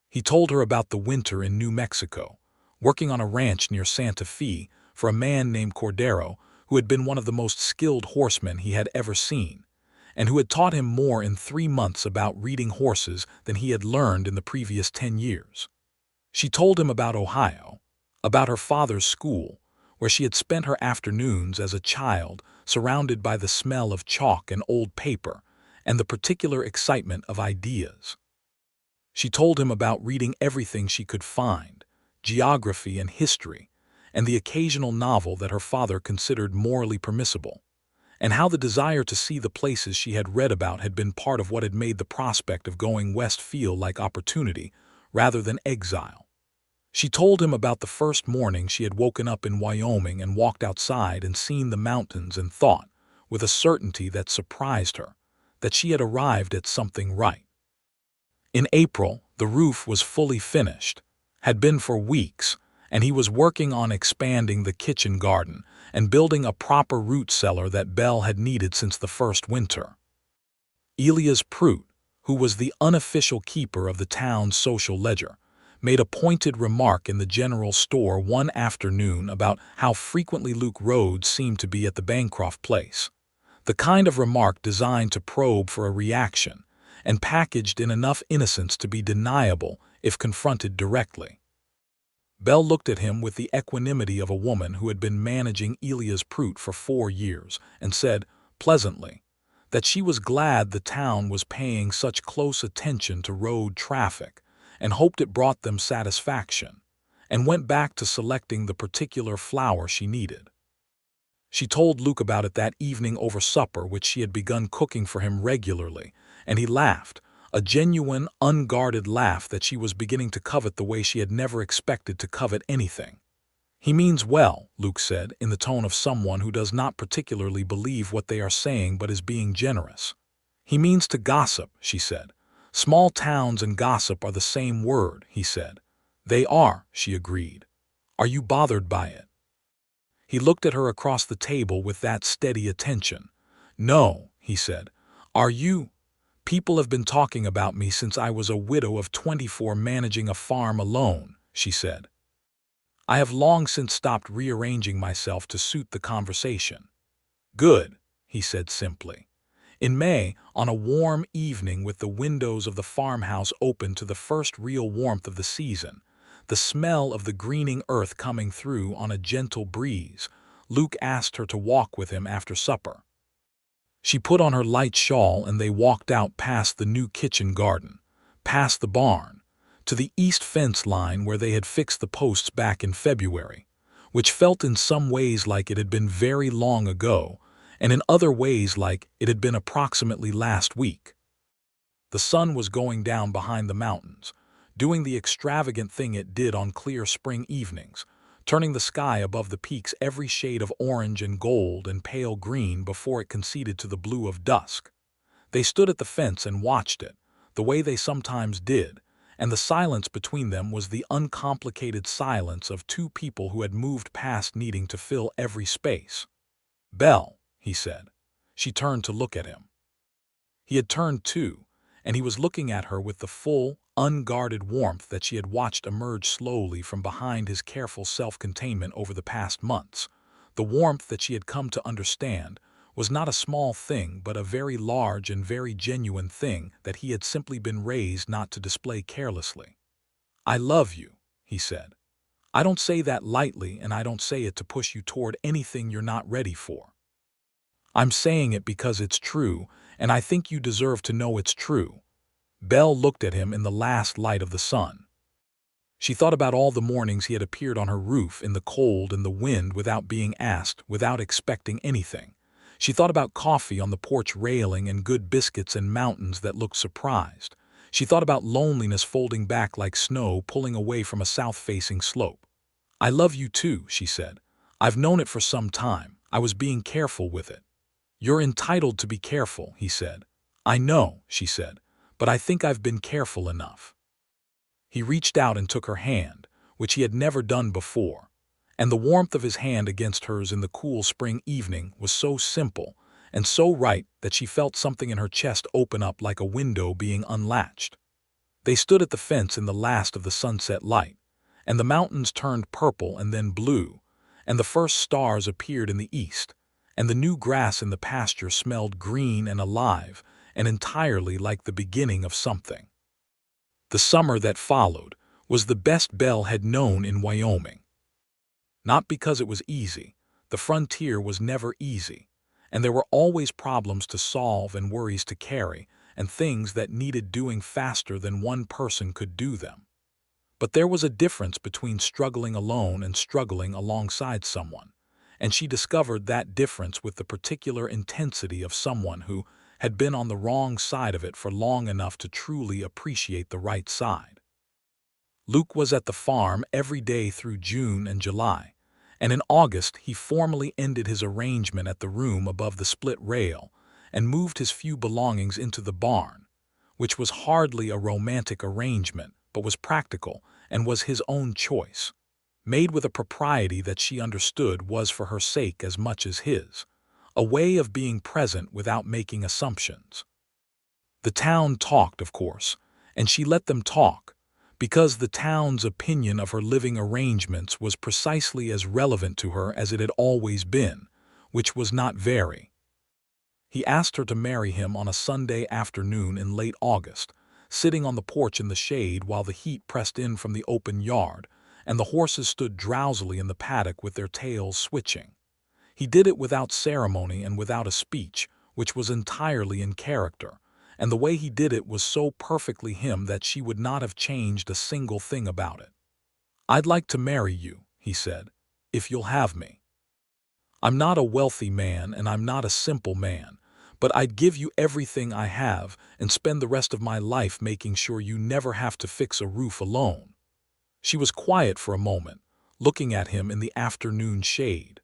He told her about the winter in New Mexico, working on a ranch near Santa Fe for a man named Cordero, who had been one of the most skilled horsemen he had ever seen, and who had taught him more in 3 months about reading horses than he had learned in the previous 10 years. She told him about Ohio, about her father's school, where she had spent her afternoons as a child surrounded by the smell of chalk and old paper and the particular excitement of ideas. She told him about reading everything she could find, geography and history, and the occasional novel that her father considered morally permissible, and how the desire to see the places she had read about had been part of what had made the prospect of going west feel like opportunity rather than exile. She told him about the first morning she had woken up in Wyoming and walked outside and seen the mountains and thought, with a certainty that surprised her, that she had arrived at something right. In April, the roof was fully finished, had been for weeks, and he was working on expanding the kitchen garden and building a proper root cellar that Belle had needed since the first winter. Elias Prout, who was the unofficial keeper of the town's social ledger, made a pointed remark in the general store one afternoon about how frequently Luke Rhodes seemed to be at the Bancroft place, the kind of remark designed to probe for a reaction and packaged in enough innocence to be deniable if confronted directly. Belle looked at him with the equanimity of a woman who had been managing Elias Prout for 4 years and said, pleasantly, that she was glad the town was paying such close attention to road traffic and hoped it brought them satisfaction, and went back to selecting the particular flower she needed. She told Luke about it that evening over supper, which she had begun cooking for him regularly, and he laughed, a genuine, unguarded laugh that she was beginning to covet the way she had never expected to covet anything. "He means well," Luke said, in the tone of someone who does not particularly believe what they are saying but is being generous. "He means to gossip," she said. "Small towns and gossip are the same word," he said. "They are," she agreed. "Are you bothered by it?" He looked at her across the table with that steady attention. "No," he said. "Are you? People have been talking about me since I was a widow of 24 managing a farm alone," she said. "I have long since stopped rearranging myself to suit the conversation." "Good," he said simply. In May, on a warm evening with the windows of the farmhouse open to the first real warmth of the season, the smell of the greening earth coming through on a gentle breeze, Luke asked her to walk with him after supper. She put on her light shawl and they walked out past the new kitchen garden, past the barn, to the east fence line where they had fixed the posts back in February, which felt in some ways like it had been very long ago, and in other ways like it had been approximately last week. The sun was going down behind the mountains, doing the extravagant thing it did on clear spring evenings, turning the sky above the peaks every shade of orange and gold and pale green before it conceded to the blue of dusk. They stood at the fence and watched it, the way they sometimes did, and the silence between them was the uncomplicated silence of two people who had moved past needing to fill every space. "Belle," he said. She turned to look at him. He had turned too, and he was looking at her with the full, unguarded warmth that she had watched emerge slowly from behind his careful self-containment over the past months. The warmth that she had come to understand was not a small thing but a very large and very genuine thing that he had simply been raised not to display carelessly. "I love you," he said. "I don't say that lightly, and I don't say it to push you toward anything you're not ready for. I'm saying it because it's true, and I think you deserve to know it's true." Belle looked at him in the last light of the sun. She thought about all the mornings he had appeared on her roof in the cold and the wind without being asked, without expecting anything. She thought about coffee on the porch railing and good biscuits and mountains that looked surprised. She thought about loneliness folding back like snow pulling away from a south-facing slope. "I love you too," she said. "I've known it for some time. I was being careful with it." "You're entitled to be careful," he said. "I know," she said, "but I think I've been careful enough." He reached out and took her hand, which he had never done before, and the warmth of his hand against hers in the cool spring evening was so simple and so right that she felt something in her chest open up like a window being unlatched. They stood at the fence in the last of the sunset light, and the mountains turned purple and then blue, and the first stars appeared in the east, and the new grass in the pasture smelled green and alive and entirely like the beginning of something. The summer that followed was the best Belle had known in Wyoming. Not because it was easy. The frontier was never easy, and there were always problems to solve and worries to carry and things that needed doing faster than one person could do them. But there was a difference between struggling alone and struggling alongside someone, and she discovered that difference with the particular intensity of someone who had been on the wrong side of it for long enough to truly appreciate the right side. Luke was at the farm every day through June and July, and in August he formally ended his arrangement at the room above the split rail and moved his few belongings into the barn, which was hardly a romantic arrangement but was practical and was his own choice, made with a propriety that she understood was for her sake as much as his, a way of being present without making assumptions. The town talked, of course, and she let them talk, because the town's opinion of her living arrangements was precisely as relevant to her as it had always been, which was not very. He asked her to marry him on a Sunday afternoon in late August, sitting on the porch in the shade while the heat pressed in from the open yard, and the horses stood drowsily in the paddock with their tails switching. He did it without ceremony and without a speech, which was entirely in character, and the way he did it was so perfectly him that she would not have changed a single thing about it. "I'd like to marry you," he said, "if you'll have me." I'm not a wealthy man and I'm not a simple man, but I'd give you everything I have and spend the rest of my life making sure you never have to fix a roof alone." She was quiet for a moment, looking at him in the afternoon shade.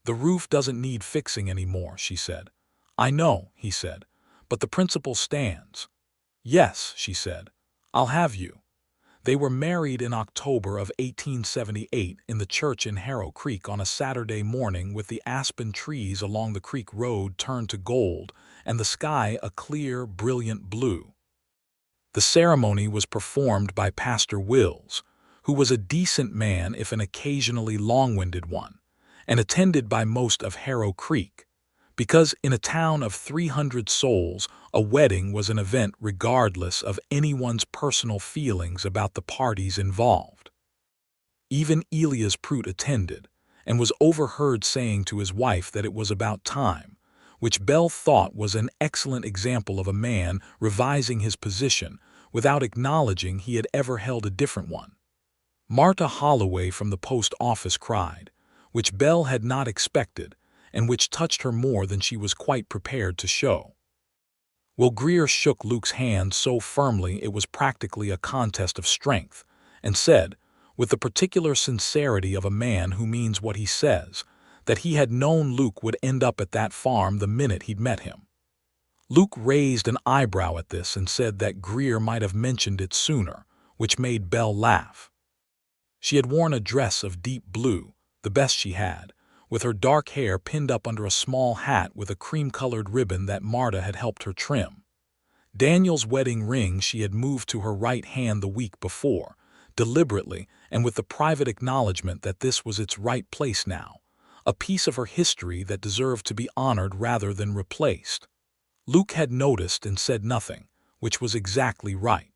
"The roof doesn't need fixing anymore," she said. "I know," he said, "but the principle stands." "Yes," she said, "I'll have you." They were married in October of 1878 in the church in Harrow Creek on a Saturday morning with the aspen trees along the creek road turned to gold and the sky a clear, brilliant blue. The ceremony was performed by Pastor Wills, who was a decent man if an occasionally long-winded one, and attended by most of Harrow Creek, because in a town of 300 souls, a wedding was an event regardless of anyone's personal feelings about the parties involved. Even Elias Prout attended, and was overheard saying to his wife that it was about time, which Belle thought was an excellent example of a man revising his position without acknowledging he had ever held a different one. Martha Holloway from the post office cried, which Belle had not expected, and which touched her more than she was quite prepared to show. Will Greer shook Luke's hand so firmly it was practically a contest of strength, and said, with the particular sincerity of a man who means what he says, that he had known Luke would end up at that farm the minute he'd met him. Luke raised an eyebrow at this and said that Greer might have mentioned it sooner, which made Belle laugh. She had worn a dress of deep blue, the best she had, with her dark hair pinned up under a small hat with a cream-colored ribbon that Marta had helped her trim. Daniel's wedding ring she had moved to her right hand the week before, deliberately and with the private acknowledgement that this was its right place now, a piece of her history that deserved to be honored rather than replaced. Luke had noticed and said nothing, which was exactly right.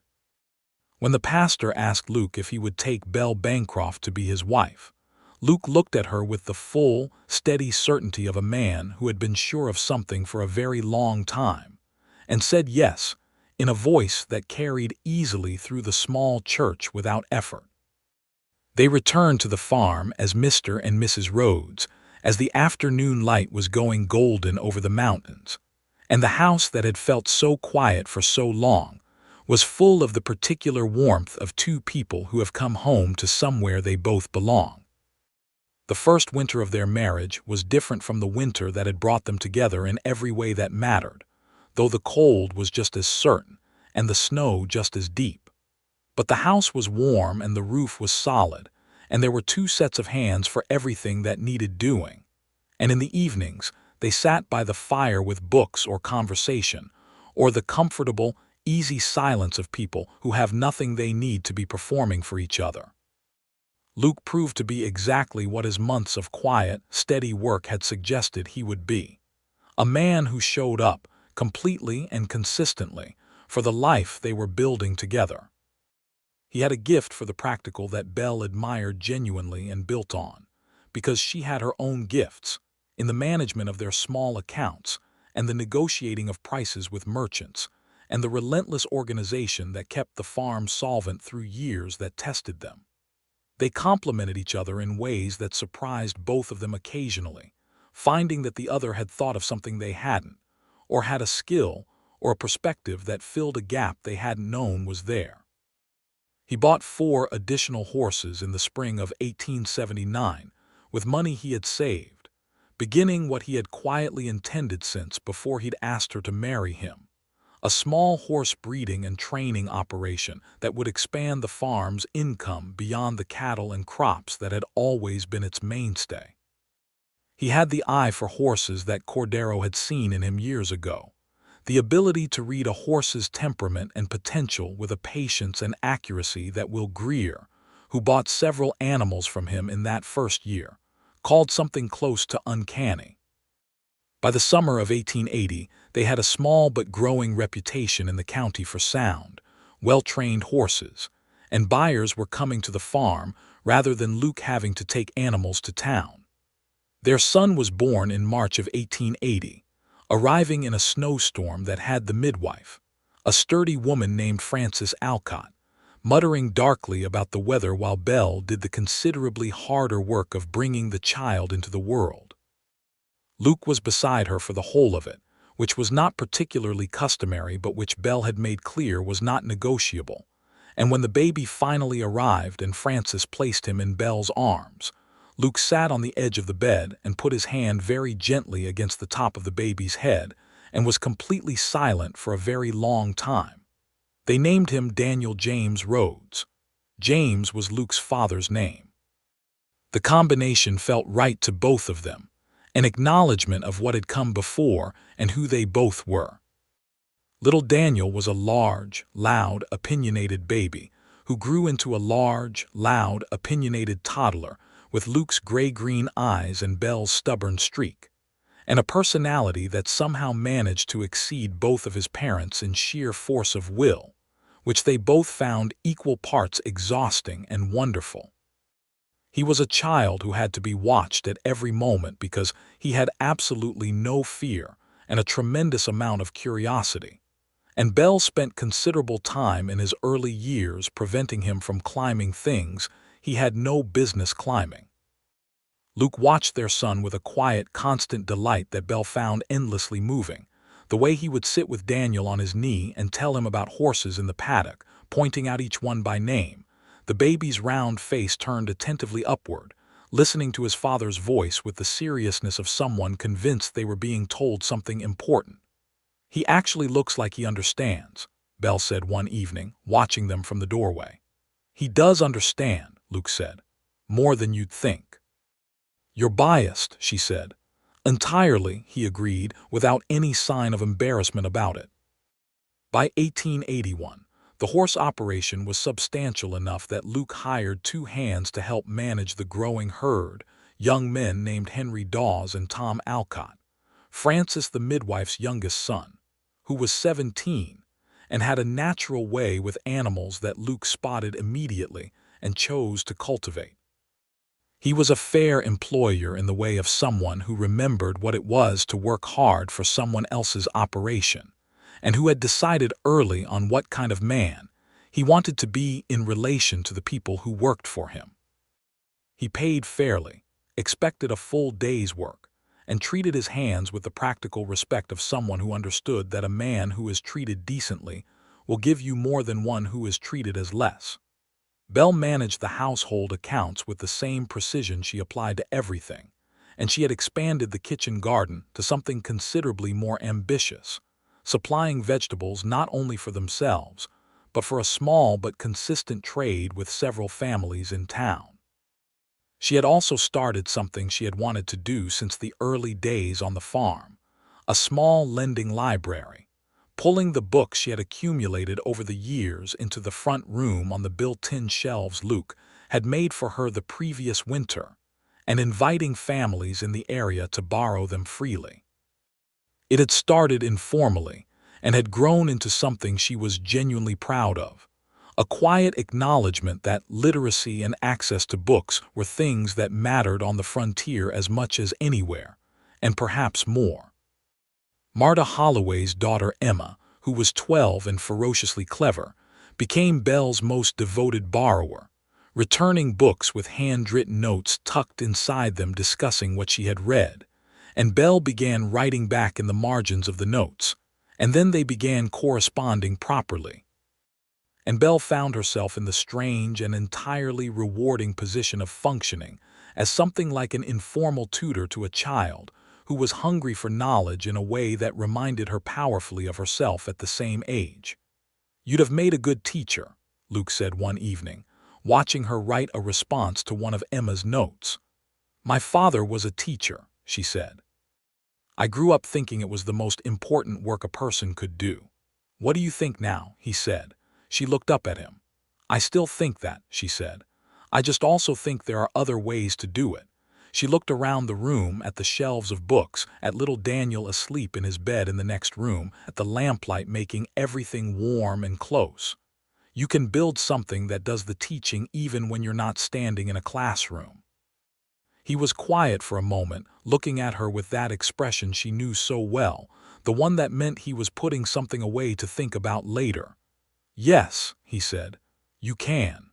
When the pastor asked Luke if he would take Belle Bancroft to be his wife, Luke looked at her with the full, steady certainty of a man who had been sure of something for a very long time, and said yes, in a voice that carried easily through the small church without effort. They returned to the farm as Mr. and Mrs. Rhodes, as the afternoon light was going golden over the mountains, and the house that had felt so quiet for so long was full of the particular warmth of two people who have come home to somewhere they both belong. The first winter of their marriage was different from the winter that had brought them together in every way that mattered, though the cold was just as certain and the snow just as deep. But the house was warm and the roof was solid, and there were two sets of hands for everything that needed doing. And in the evenings, they sat by the fire with books or conversation, or the comfortable, easy silence of people who have nothing they need to be performing for each other. Luke proved to be exactly what his months of quiet, steady work had suggested he would be. A man who showed up, completely and consistently, for the life they were building together. He had a gift for the practical that Belle admired genuinely and built on, because she had her own gifts, in the management of their small accounts, and the negotiating of prices with merchants, and the relentless organization that kept the farm solvent through years that tested them. They complemented each other in ways that surprised both of them occasionally, finding that the other had thought of something they hadn't, or had a skill or a perspective that filled a gap they hadn't known was there. He bought 4 additional horses in the spring of 1879 with money he had saved, beginning what he had quietly intended since before he'd asked her to marry him. A small horse breeding and training operation that would expand the farm's income beyond the cattle and crops that had always been its mainstay. He had the eye for horses that Cordero had seen in him years ago, the ability to read a horse's temperament and potential with a patience and accuracy that Will Greer, who bought several animals from him in that first year, called something close to uncanny. By the summer of 1880, they had a small but growing reputation in the county for sound, well-trained horses, and buyers were coming to the farm rather than Luke having to take animals to town. Their son was born in March of 1880, arriving in a snowstorm that had the midwife, a sturdy woman named Frances Alcott, muttering darkly about the weather while Belle did the considerably harder work of bringing the child into the world. Luke was beside her for the whole of it, which was not particularly customary but which Belle had made clear was not negotiable. And when the baby finally arrived and Frances placed him in Belle's arms, Luke sat on the edge of the bed and put his hand very gently against the top of the baby's head and was completely silent for a very long time. They named him Daniel James Rhodes. James was Luke's father's name. The combination felt right to both of them, an acknowledgement of what had come before and who they both were. Little Daniel was a large, loud, opinionated baby who grew into a large, loud, opinionated toddler with Luke's gray-green eyes and Belle's stubborn streak, and a personality that somehow managed to exceed both of his parents in sheer force of will, which they both found equal parts exhausting and wonderful. He was a child who had to be watched at every moment because he had absolutely no fear and a tremendous amount of curiosity. And Belle spent considerable time in his early years preventing him from climbing things he had no business climbing. Luke watched their son with a quiet, constant delight that Belle found endlessly moving. The way he would sit with Daniel on his knee and tell him about horses in the paddock, pointing out each one by name. The baby's round face turned attentively upward, listening to his father's voice with the seriousness of someone convinced they were being told something important. "He actually looks like he understands," Belle said one evening, watching them from the doorway. "He does understand," Luke said, "more than you'd think." "You're biased," she said. "Entirely," he agreed, without any sign of embarrassment about it. By 1881, the horse operation was substantial enough that Luke hired 2 hands to help manage the growing herd, young men named Henry Dawes and Tom Alcott, Francis the midwife's youngest son, who was 17 and had a natural way with animals that Luke spotted immediately and chose to cultivate. He was a fair employer in the way of someone who remembered what it was to work hard for someone else's operation, and who had decided early on what kind of man he wanted to be in relation to the people who worked for him. He paid fairly, expected a full day's work, and treated his hands with the practical respect of someone who understood that a man who is treated decently will give you more than one who is treated as less. Belle managed the household accounts with the same precision she applied to everything, and she had expanded the kitchen garden to something considerably more ambitious, supplying vegetables not only for themselves, but for a small but consistent trade with several families in town. She had also started something she had wanted to do since the early days on the farm, a small lending library, pulling the books she had accumulated over the years into the front room on the built-in shelves Luke had made for her the previous winter, and inviting families in the area to borrow them freely. It had started informally and had grown into something she was genuinely proud of, a quiet acknowledgement that literacy and access to books were things that mattered on the frontier as much as anywhere, and perhaps more. Marta Holloway's daughter Emma, who was 12 and ferociously clever, became Belle's most devoted borrower, returning books with handwritten notes tucked inside them discussing what she had read, and Belle began writing back in the margins of the notes, and then they began corresponding properly. And Belle found herself in the strange and entirely rewarding position of functioning as something like an informal tutor to a child who was hungry for knowledge in a way that reminded her powerfully of herself at the same age. "You'd have made a good teacher," Luke said one evening, watching her write a response to one of Emma's notes. "My father was a teacher," she said. "I grew up thinking it was the most important work a person could do." "What do you think now?" he said. She looked up at him. "I still think that," she said. "I just also think there are other ways to do it." She looked around the room at the shelves of books, at little Daniel asleep in his bed in the next room, at the lamplight making everything warm and close. "You can build something that does the teaching even when you're not standing in a classroom." He was quiet for a moment, looking at her with that expression she knew so well, the one that meant he was putting something away to think about later. "Yes," he said, "you can."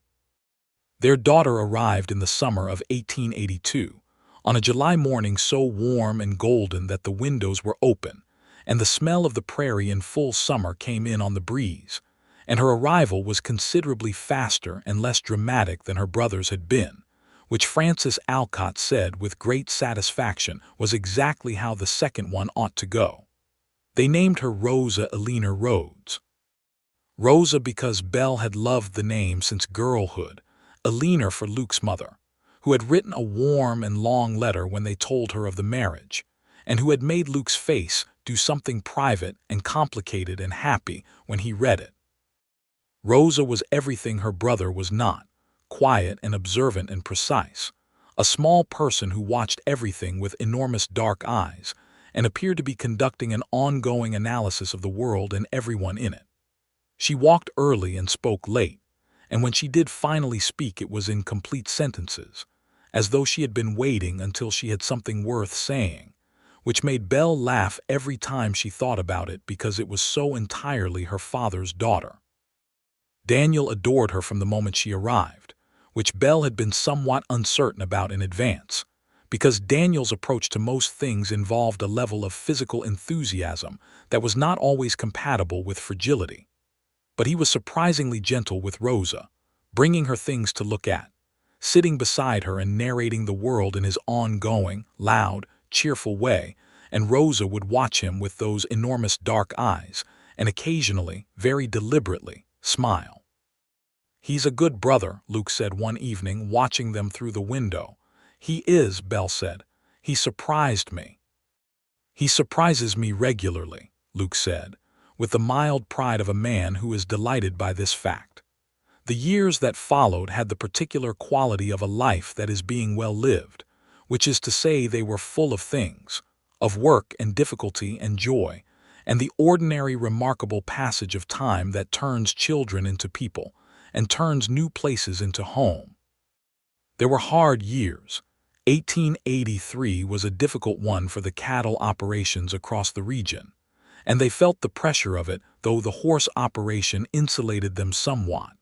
Their daughter arrived in the summer of 1882, On a July morning so warm and golden that the windows were open, and the smell of the prairie in full summer came in on the breeze, and her arrival was considerably faster and less dramatic than her brother's had been, which Francis Alcott said with great satisfaction was exactly how the second one ought to go. They named her Rosa Elena Rhodes. Rosa because Belle had loved the name since girlhood, Elena for Luke's mother, who had written a warm and long letter when they told her of the marriage, and who had made Luke's face do something private and complicated and happy when he read it. Rosa was everything her brother was not, quiet and observant and precise, a small person who watched everything with enormous dark eyes and appeared to be conducting an ongoing analysis of the world and everyone in it. She walked early and spoke late, and when she did finally speak it was in complete sentences, as though she had been waiting until she had something worth saying, which made Belle laugh every time she thought about it because it was so entirely her father's daughter. Daniel adored her from the moment she arrived, which Belle had been somewhat uncertain about in advance, because Daniel's approach to most things involved a level of physical enthusiasm that was not always compatible with fragility. But he was surprisingly gentle with Rosa, bringing her things to look at, sitting beside her and narrating the world in his ongoing, loud, cheerful way, and Rosa would watch him with those enormous dark eyes and occasionally, very deliberately, smile. "He's a good brother," Luke said one evening, watching them through the window. "He is," Belle said. "He surprised me." "He surprises me regularly," Luke said, with the mild pride of a man who is delighted by this fact. The years that followed had the particular quality of a life that is being well lived, which is to say they were full of things, of work and difficulty and joy, and the ordinary remarkable passage of time that turns children into people and turns new places into home. There were hard years. 1883 was a difficult one for the cattle operations across the region, and they felt the pressure of it, though the horse operation insulated them somewhat,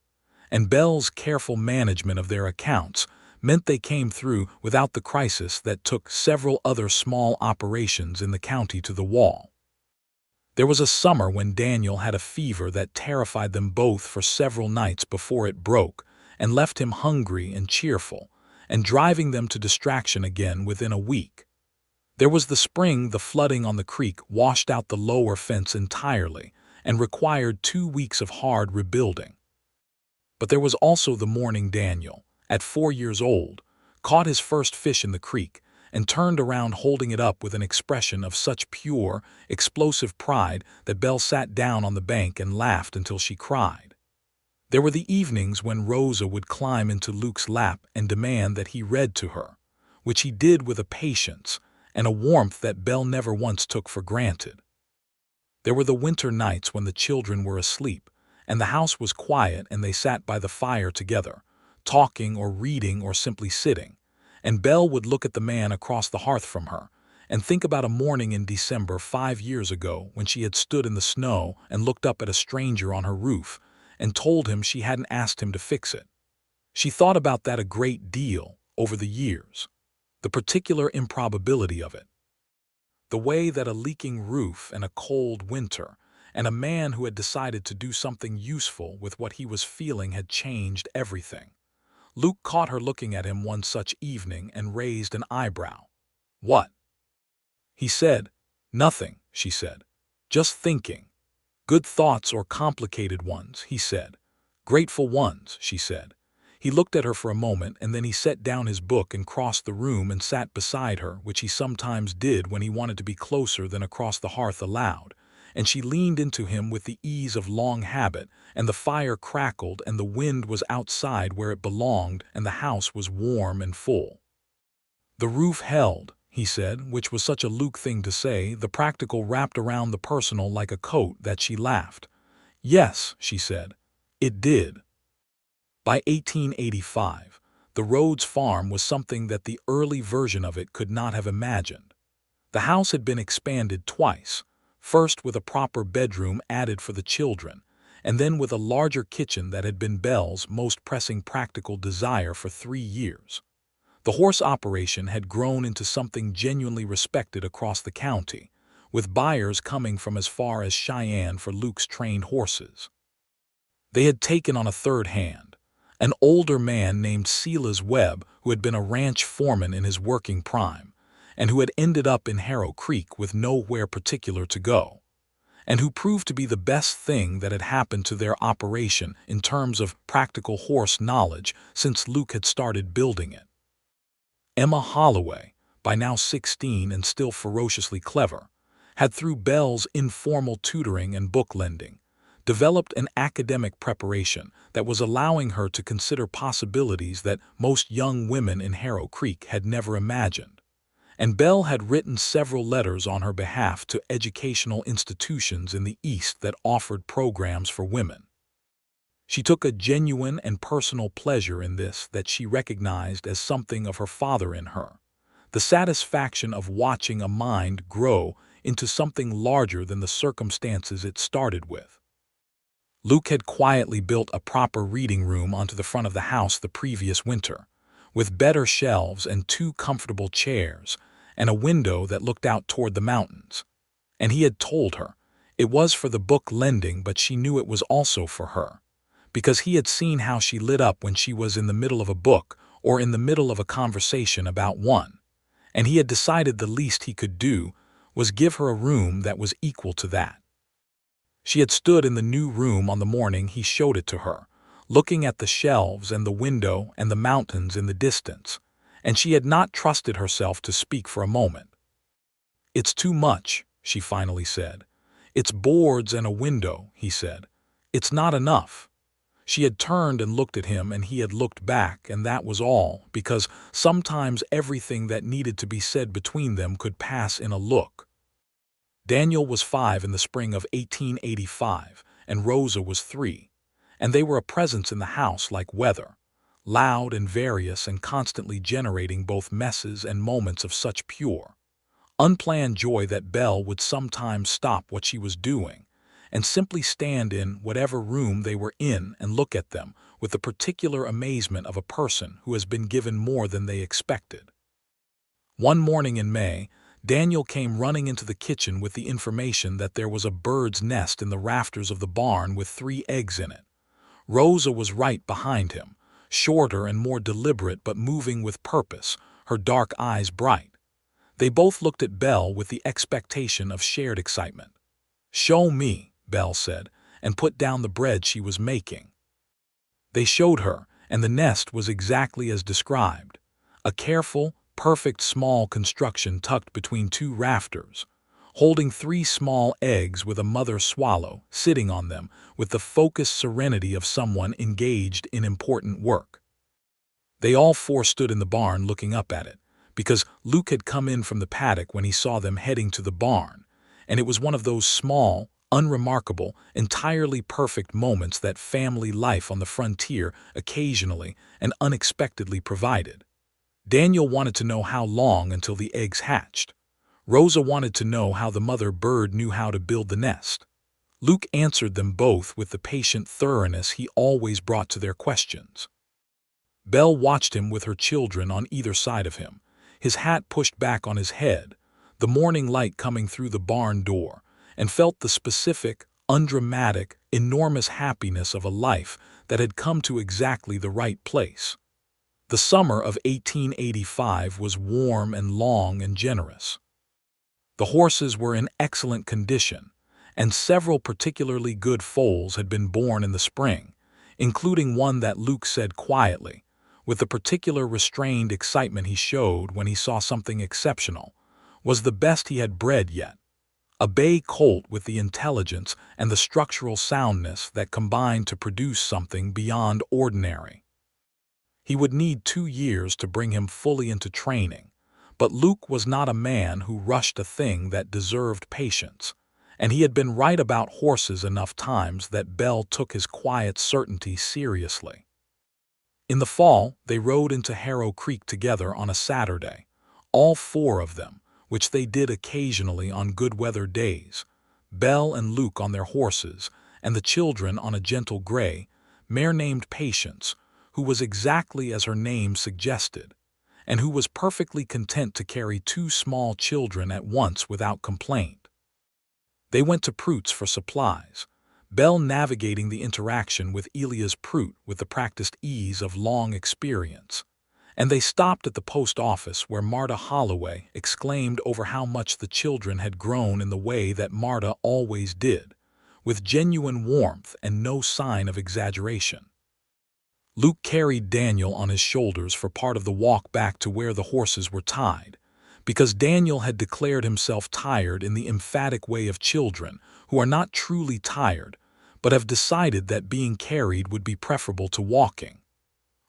and Belle's careful management of their accounts meant they came through without the crisis that took several other small operations in the county to the wall. There was a summer when Daniel had a fever that terrified them both for several nights before it broke and left him hungry and cheerful, and driving them to distraction again within a week. There was the spring the flooding on the creek washed out the lower fence entirely and required 2 weeks of hard rebuilding. But there was also the morning Daniel, at 4 years old, caught his first fish in the creek and turned around holding it up with an expression of such pure, explosive pride that Belle sat down on the bank and laughed until she cried. There were the evenings when Rosa would climb into Luke's lap and demand that he read to her, which he did with a patience and a warmth that Belle never once took for granted. There were the winter nights when the children were asleep, and the house was quiet and they sat by the fire together, talking or reading or simply sitting, and Belle would look at the man across the hearth from her and think about a morning in December 5 years ago when she had stood in the snow and looked up at a stranger on her roof and told him she hadn't asked him to fix it. She thought about that a great deal over the years, the particular improbability of it. The way that a leaking roof and a cold winter and a man who had decided to do something useful with what he was feeling had changed everything. Luke caught her looking at him one such evening and raised an eyebrow. "What?" He said. "Nothing," she said. "Just thinking. Good thoughts or complicated ones," he said. "Grateful ones," she said. He looked at her for a moment and then he set down his book and crossed the room and sat beside her, which he sometimes did when he wanted to be closer than across the hearth allowed, and she leaned into him with the ease of long habit, and the fire crackled and the wind was outside where it belonged and the house was warm and full. "The roof held," he said, which was such a Luke thing to say, the practical wrapped around the personal like a coat, that she laughed. "Yes," she said, "it did." By 1885, the Rhodes farm was something that the early version of it could not have imagined. The house had been expanded twice, first with a proper bedroom added for the children, and then with a larger kitchen that had been Belle's most pressing practical desire for 3 years. The horse operation had grown into something genuinely respected across the county, with buyers coming from as far as Cheyenne for Luke's trained horses. They had taken on a third hand, an older man named Silas Webb, who had been a ranch foreman in his working prime, and who had ended up in Harrow Creek with nowhere particular to go, and who proved to be the best thing that had happened to their operation in terms of practical horse knowledge since Luke had started building it. Emma Holloway, by now 16 and still ferociously clever, had, through Belle's informal tutoring and book lending, developed an academic preparation that was allowing her to consider possibilities that most young women in Harrow Creek had never imagined. And Belle had written several letters on her behalf to educational institutions in the East that offered programs for women. She took a genuine and personal pleasure in this that she recognized as something of her father in her, the satisfaction of watching a mind grow into something larger than the circumstances it started with. Luke had quietly built a proper reading room onto the front of the house the previous winter, with better shelves and 2 comfortable chairs, and a window that looked out toward the mountains. And he had told her it was for the book lending, but she knew it was also for her, because he had seen how she lit up when she was in the middle of a book or in the middle of a conversation about one, and he had decided the least he could do was give her a room that was equal to that. She had stood in the new room on the morning he showed it to her, looking at the shelves and the window and the mountains in the distance, and she had not trusted herself to speak for a moment. "It's too much," she finally said. "It's boards and a window," he said. "It's not enough." She had turned and looked at him, and he had looked back, and that was all, because sometimes everything that needed to be said between them could pass in a look. Daniel was 5 in the spring of 1885, and Rosa was 3, and they were a presence in the house like weather, loud and various and constantly generating both messes and moments of such pure, unplanned joy that Belle would sometimes stop what she was doing and simply stand in whatever room they were in and look at them with the particular amazement of a person who has been given more than they expected. One morning in May, Daniel came running into the kitchen with the information that there was a bird's nest in the rafters of the barn with 3 eggs in it. Rosa was right behind him, shorter and more deliberate but moving with purpose, her dark eyes bright. They both looked at Belle with the expectation of shared excitement. "Show me," Belle said, and put down the bread she was making. They showed her, and the nest was exactly as described, a careful, perfect small construction tucked between 2 rafters, holding 3 small eggs with a mother swallow sitting on them with the focused serenity of someone engaged in important work. They all 4 stood in the barn looking up at it, because Luke had come in from the paddock when he saw them heading to the barn, and it was one of those small, unremarkable, entirely perfect moments that family life on the frontier occasionally and unexpectedly provided. Daniel wanted to know how long until the eggs hatched. Rosa wanted to know how the mother bird knew how to build the nest. Luke answered them both with the patient thoroughness he always brought to their questions. Belle watched him with her children on either side of him, his hat pushed back on his head, the morning light coming through the barn door, and felt the specific, undramatic, enormous happiness of a life that had come to exactly the right place. The summer of 1885 was warm and long and generous. The horses were in excellent condition, and several particularly good foals had been born in the spring, including one that Luke said quietly, with the particular restrained excitement he showed when he saw something exceptional, was the best he had bred yet, a bay colt with the intelligence and the structural soundness that combined to produce something beyond ordinary. He would need 2 years to bring him fully into training, but Luke was not a man who rushed a thing that deserved patience, and he had been right about horses enough times that Belle took his quiet certainty seriously. In the fall, they rode into Harrow Creek together on a Saturday, all 4 of them, which they did occasionally on good weather days, Belle and Luke on their horses, and the children on a gentle gray mare named Patience, who was exactly as her name suggested, and who was perfectly content to carry 2 small children at once without complaint. They went to Pruett's for supplies, Belle navigating the interaction with Elias Pruett with the practiced ease of long experience. And they stopped at the post office where Marta Holloway exclaimed over how much the children had grown in the way that Marta always did, with genuine warmth and no sign of exaggeration. Luke carried Daniel on his shoulders for part of the walk back to where the horses were tied, because Daniel had declared himself tired in the emphatic way of children who are not truly tired, but have decided that being carried would be preferable to walking.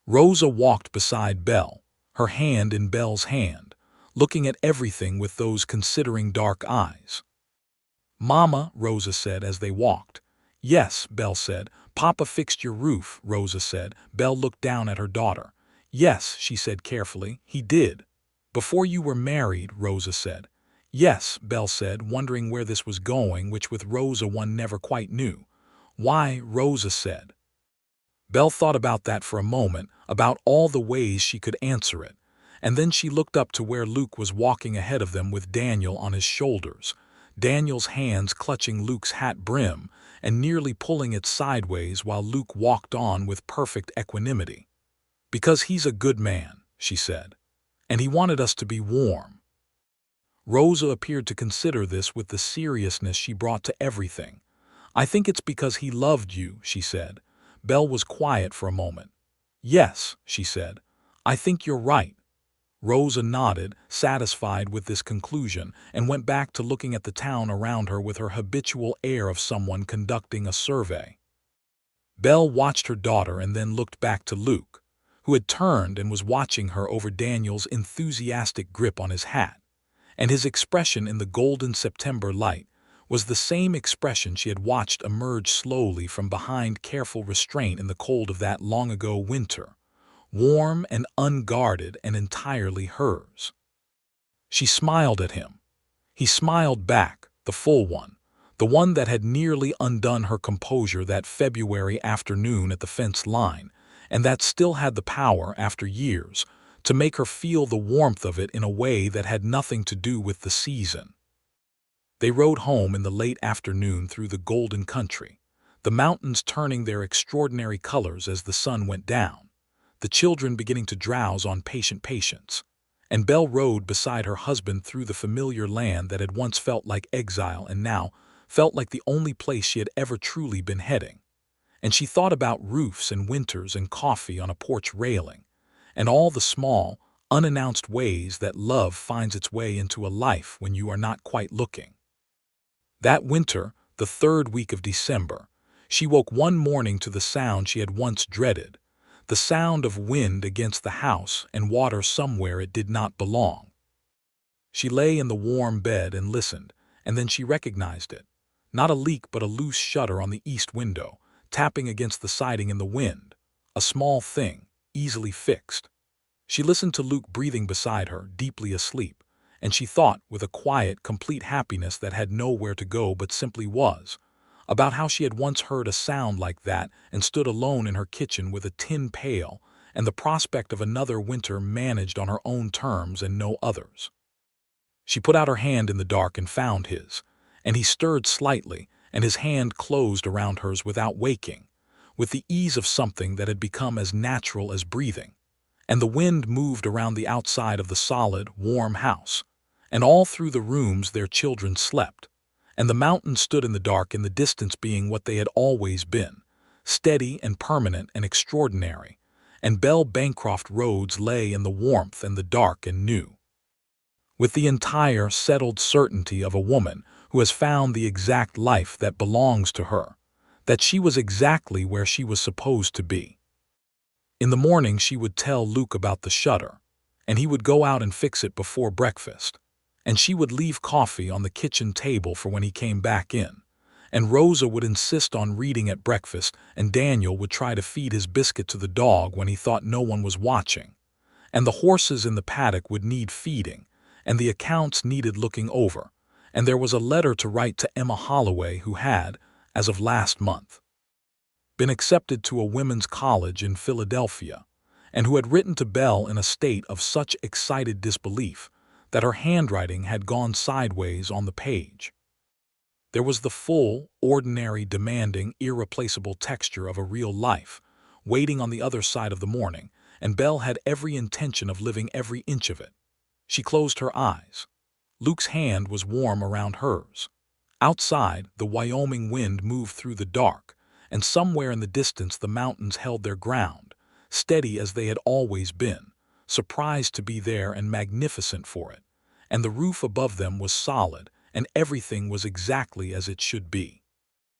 Rosa walked beside Belle, her hand in Belle's hand, looking at everything with those considering dark eyes. "Mama," Rosa said as they walked. "Yes," Belle said. "Papa fixed your roof," Rosa said. Belle looked down at her daughter. "Yes," she said carefully, "he did." "Before you were married," Rosa said. "Yes," Belle said, wondering where this was going, which with Rosa one never quite knew. "Why?" Rosa said. Belle thought about that for a moment, about all the ways she could answer it, and then she looked up to where Luke was walking ahead of them with Daniel on his shoulders, Daniel's hands clutching Luke's hat brim and nearly pulling it sideways while Luke walked on with perfect equanimity. "Because he's a good man," she said, "and he wanted us to be warm." Rosa appeared to consider this with the seriousness she brought to everything. "I think it's because he loved you," she said. Belle was quiet for a moment. "Yes," she said, "I think you're right." Rosa nodded, satisfied with this conclusion, and went back to looking at the town around her with her habitual air of someone conducting a survey. Belle watched her daughter and then looked back to Luke, who had turned and was watching her over Daniel's enthusiastic grip on his hat, and his expression in the golden September light was the same expression she had watched emerge slowly from behind careful restraint in the cold of that long-ago winter, warm and unguarded and entirely hers. She smiled at him. He smiled back, the full one, the one that had nearly undone her composure that February afternoon at the fence line, and that still had the power, after years, to make her feel the warmth of it in a way that had nothing to do with the season. They rode home in the late afternoon through the golden country, the mountains turning their extraordinary colors as the sun went down, the children beginning to drowse on patient patience, and Belle rode beside her husband through the familiar land that had once felt like exile and now felt like the only place she had ever truly been heading. And she thought about roofs and winters and coffee on a porch railing, and all the small, unannounced ways that love finds its way into a life when you are not quite looking. That winter, the 3rd week of December, she woke one morning to the sound she had once dreaded, the sound of wind against the house and water somewhere it did not belong. She lay in the warm bed and listened, and then she recognized it. Not a leak but a loose shutter on the east window, tapping against the siding in the wind, a small thing, easily fixed. She listened to Luke breathing beside her, deeply asleep, and she thought, with a quiet, complete happiness that had nowhere to go but simply was, about how she had once heard a sound like that and stood alone in her kitchen with a tin pail and the prospect of another winter managed on her own terms and no others. She put out her hand in the dark and found his, and he stirred slightly, and his hand closed around hers without waking, with the ease of something that had become as natural as breathing. And the wind moved around the outside of the solid, warm house, and all through the rooms their children slept, and the mountains stood in the dark in the distance being what they had always been, steady and permanent and extraordinary, and Belle Bancroft roads lay in the warmth and the dark and new. With the entire settled certainty of a woman who has found the exact life that belongs to her, that she was exactly where she was supposed to be. In the morning she would tell Luke about the shutter, and he would go out and fix it before breakfast, and she would leave coffee on the kitchen table for when he came back in, and Rosa would insist on reading at breakfast, and Daniel would try to feed his biscuit to the dog when he thought no one was watching, and the horses in the paddock would need feeding, and the accounts needed looking over, and there was a letter to write to Emma Holloway who had, as of last month, been accepted to a women's college in Philadelphia, and who had written to Belle in a state of such excited disbelief that her handwriting had gone sideways on the page. There was the full, ordinary, demanding, irreplaceable texture of a real life, waiting on the other side of the morning, and Belle had every intention of living every inch of it. She closed her eyes. Luke's hand was warm around hers. Outside, the Wyoming wind moved through the dark, and somewhere in the distance the mountains held their ground, steady as they had always been, surprised to be there and magnificent for it. And the roof above them was solid, and everything was exactly as it should be.